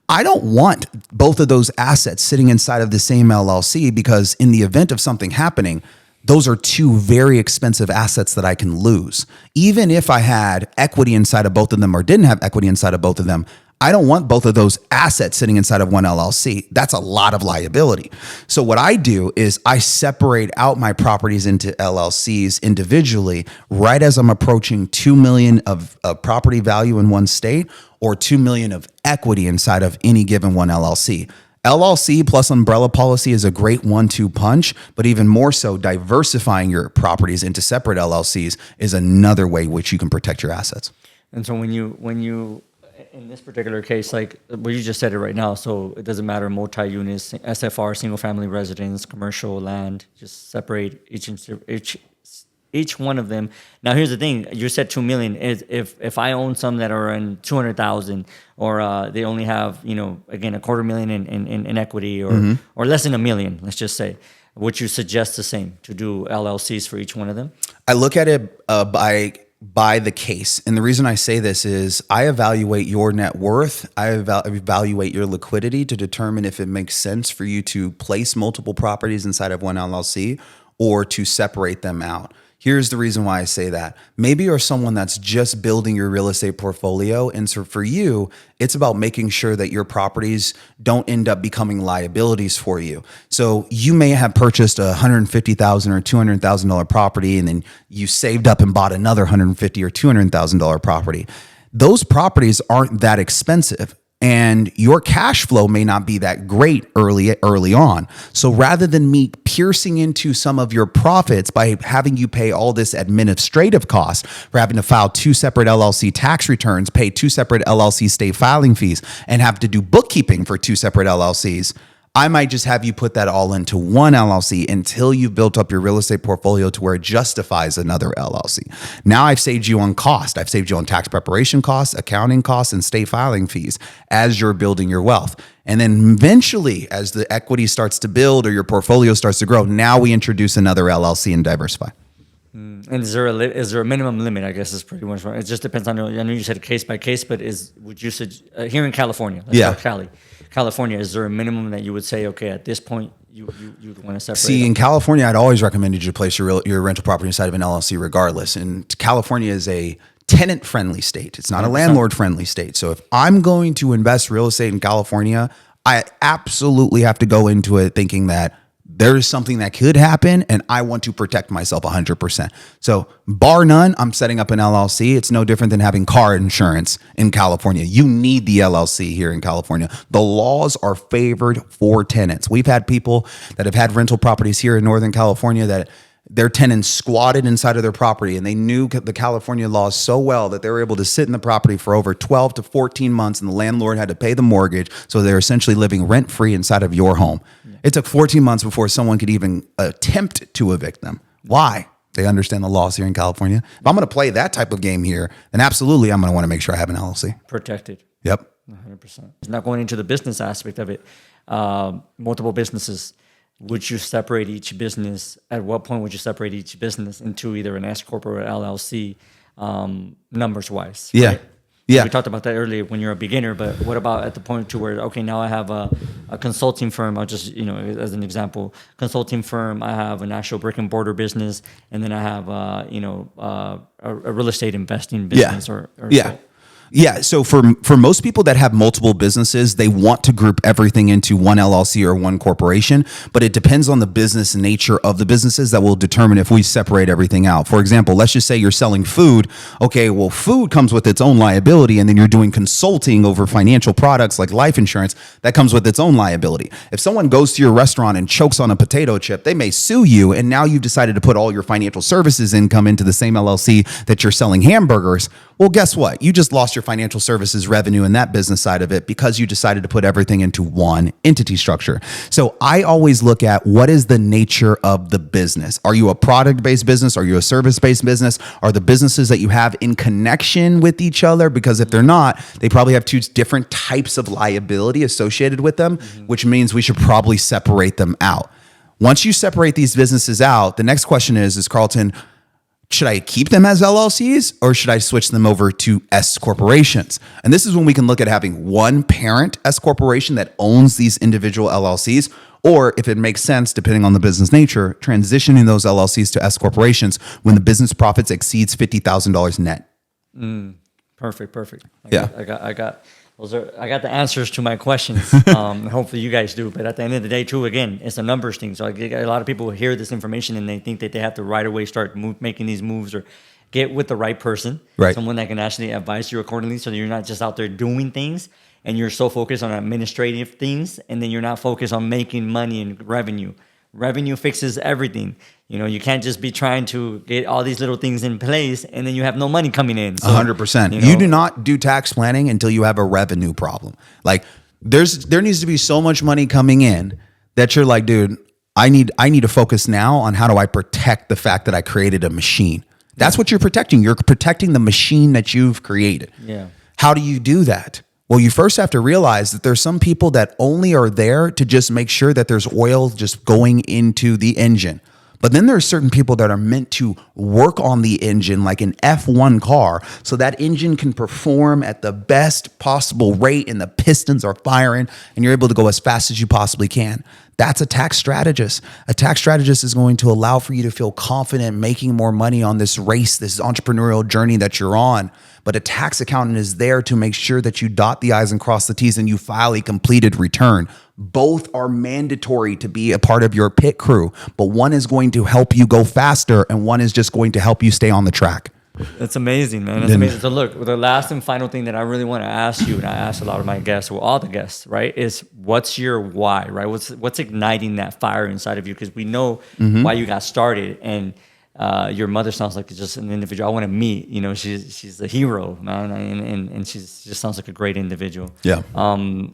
I don't want both of those assets sitting inside of the same LLC because in the event of something happening, those are 2 very expensive assets that I can lose. Even if I had equity inside of both of them or didn't have equity inside of both of them, I don't want both of those assets sitting inside of one LLC. That's a lot of liability. So what I do is I separate out my properties into LLCs individually right as I'm approaching 2 million of property value in one state or 2 million of equity inside of any given one LLC. LLC plus umbrella policy is a great 1-2 punch, but even more so, diversifying your properties into separate LLCs is another way which you can protect your assets. And so when you in this particular case, like well, you just said it right now, so it doesn't matter multi-units, SFR, single family residence, commercial land, just separate each one of them. Now, here's the thing: you said 2 million. Is if I own some that are in 200,000, or they only have again $250,000 in equity, or less than $1 million, let's just say. Would you suggest the same to do LLCs for each one of them? I look at it by the case. And the reason I say this is I evaluate your net worth. I evaluate your liquidity to determine if it makes sense for you to place multiple properties inside of one LLC or to separate them out. Here's the reason why I say that. Maybe you're someone that's just building your real estate portfolio. And so for you, it's about making sure that your properties don't end up becoming liabilities for you. So you may have purchased a $150,000 or $200,000 property, and then you saved up and bought another $150,000 or $200,000 property. Those properties aren't that expensive, and your cash flow may not be that great early on. So rather than me piercing into some of your profits by having you pay all this administrative costs for having to file 2 separate LLC tax returns, pay 2 separate LLC state filing fees, and have to do bookkeeping for 2 separate LLCs, I might just have you put that all into one LLC until you've built up your real estate portfolio to where it justifies another LLC. Now I've saved you on cost. I've saved you on tax preparation costs, accounting costs, and state filing fees as you're building your wealth. And then eventually, as the equity starts to build or your portfolio starts to grow, now we introduce another LLC and diversify. And is there a minimum limit? I guess is pretty much right. It just depends on. I know you said case by case, but would you here in California? Let's talk California. Is there a minimum that you would say, okay, at this point you'd want to separate? See, in California, I'd always recommended you to place your rental property inside of an LLC, regardless. And California is a tenant-friendly state. It's not 100%. A landlord-friendly state. So if I'm going to invest real estate in California, I absolutely have to go into it thinking that there's something that could happen and I want to protect myself 100%. So bar none, I'm setting up an LLC. It's no different than having car insurance in California. You need the LLC here in California. The laws are favored for tenants. We've had people that have had rental properties here in Northern California that their tenants squatted inside of their property and they knew the California laws so well that they were able to sit in the property for over 12 to 14 months and the landlord had to pay the mortgage. So they're essentially living rent-free inside of your home. Yeah. It took 14 months before someone could even attempt to evict them. Why? They understand the laws here in California. If I'm going to play that type of game here, then absolutely I'm going to want to make sure I have an LLC. Protected. Yep. 100%. It's not going into the business aspect of it. Multiple businesses. Would you separate each business? At what point would you separate each business into either an S corp or an LLC, numbers wise? Yeah. Right? Yeah. We talked about that earlier when you're a beginner, but what about at the point to where, okay, now I have a consulting firm. I'll just, as an example, consulting firm. I have an actual brick and mortar business, and then I have, a real estate investing business or yeah. so. Yeah. So for most people that have multiple businesses, they want to group everything into one LLC or one corporation, but it depends on the business nature of the businesses that will determine if we separate everything out. For example, let's just say you're selling food. Okay, well, food comes with its own liability, and then you're doing consulting over financial products like life insurance that comes with its own liability. If someone goes to your restaurant and chokes on a potato chip, they may sue you, and now you've decided to put all your financial services income into the same LLC that you're selling hamburgers. Well, guess what? You just lost your financial services revenue in that business side of it because you decided to put everything into one entity structure. So I always look at what is the nature of the business. Are you a product-based business? Are you a service-based business? Are the businesses that you have in connection with each other? Because if they're not, they probably have two different types of liability associated with them, which means we should probably separate them out. Once you separate these businesses out, the next question is Karlton, should I keep them as LLCs or should I switch them over to S corporations? And this is when we can look at having one parent S corporation that owns these individual LLCs, or if it makes sense, depending on the business nature, transitioning those LLCs to S corporations when the business profits exceeds $50,000 net. Perfect. I got the answers to my questions. Hopefully you guys do. But at the end of the day, too, again, it's a numbers thing. So a lot of people hear this information and they think that they have to right away start making these moves or get with the right person, right? Someone that can actually advise you accordingly, so that you're not just out there doing things and you're so focused on administrative things, and then you're not focused on making money and revenue. Revenue fixes everything. You can't just be trying to get all these little things in place and then you have no money coming in. So, 100%. You do not do tax planning until you have a revenue problem. Like there needs to be so much money coming in that you're like, dude, I need to focus now on how do I protect the fact that I created a machine. That's what you're protecting. You're protecting the machine that you've created. Yeah. How do you do that? Well, you first have to realize that there's some people that only are there to just make sure that there's oil just going into the engine. But then there are certain people that are meant to work on the engine like an F1 car so that engine can perform at the best possible rate and the pistons are firing and you're able to go as fast as you possibly can. That's a tax strategist. A tax strategist is going to allow for you to feel confident making more money on this race, this entrepreneurial journey that you're on. But a tax accountant is there to make sure that you dot the I's and cross the T's and you file a completed return. Both are mandatory to be a part of your pit crew, but one is going to help you go faster and one is just going to help you stay on the track. That's amazing, man. That's amazing. So look, the last and final thing that I really want to ask you, and I ask a lot of my guests, well, all the guests, right, is what's your why, right? What's igniting that fire inside of you? Because we know why you got started, and your mother sounds like just an individual I want to meet. She's a hero, man, and she just sounds like a great individual. Yeah,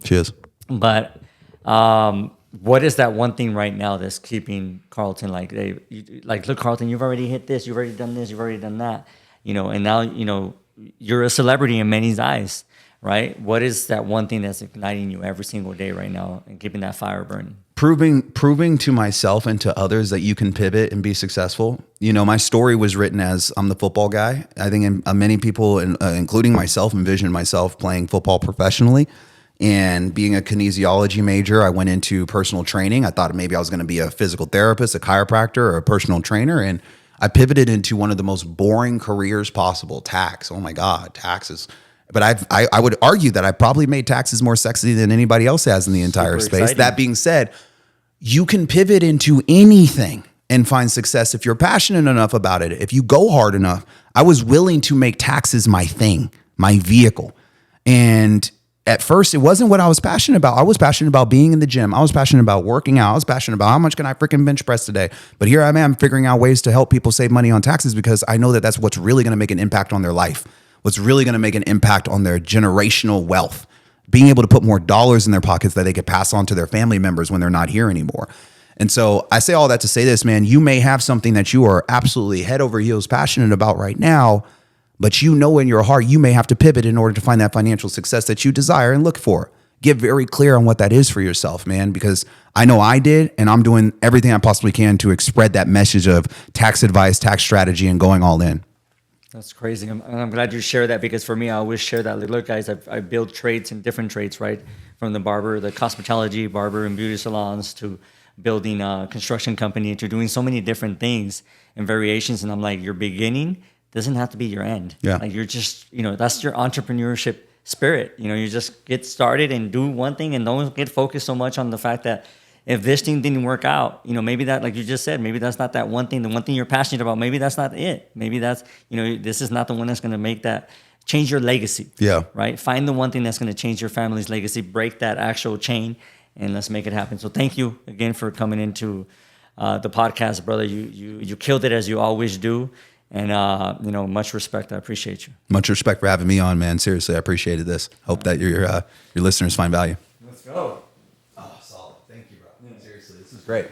she is. But what is that one thing right now that's keeping Karlton look, Karlton, you've already hit this, you've already done this, you've already done that, and now you're a celebrity in many's eyes, right? What is that one thing that's igniting you every single day right now and keeping that fire burning? Proving to myself and to others that you can pivot and be successful. My story was written as I'm the football guy. I think many people, including myself, envisioned myself playing football professionally. And being a kinesiology major, I went into personal training. I thought maybe I was going to be a physical therapist, a chiropractor, or a personal trainer. And I pivoted into one of the most boring careers possible, tax. Oh my God, taxes. But I would argue that I probably made taxes more sexy than anybody else has in the entire space. Exciting. That being said, you can pivot into anything and find success if you're passionate enough about it. If you go hard enough, I was willing to make taxes my thing, my vehicle. And at first, it wasn't what I was passionate about. I was passionate about being in the gym. I was passionate about working out. I was passionate about how much can I freaking bench press today. But here I am figuring out ways to help people save money on taxes because I know that that's what's really going to make an impact on their life. What's really going to make an impact on their generational wealth. Being able to put more dollars in their pockets that they could pass on to their family members when they're not here anymore. And so I say all that to say this, man, you may have something that you are absolutely head over heels passionate about right now, but in your heart, you may have to pivot in order to find that financial success that you desire and look for. Get very clear on what that is for yourself, man, because I know I did, and I'm doing everything I possibly can to spread that message of tax advice, tax strategy, and going all in. That's crazy. I'm glad you share that, because for me, I always share that. Like, look, guys, I build trades in different trades, right? From the barber, the cosmetology, barber and beauty salons, to building a construction company, to doing so many different things and variations. And I'm like, your beginning doesn't have to be your end. Yeah. Like, you're just, that's your entrepreneurship spirit. You just get started and do one thing, and don't get focused so much on the fact that if this thing didn't work out, maybe that, like you just said, maybe that's not that one thing, the one thing you're passionate about. Maybe that's not it. Maybe that's, this is not the one that's going to make that change your legacy. Yeah. Right. Find the one thing that's going to change your family's legacy, break that actual chain, and let's make it happen. So thank you again for coming into the podcast, brother. You killed it, as you always do. And, much respect. I appreciate you. Much respect for having me on, man. Seriously, I appreciated this. Hope that your listeners find value. Let's go. Oh, solid. Thank you, bro. Seriously, this is great.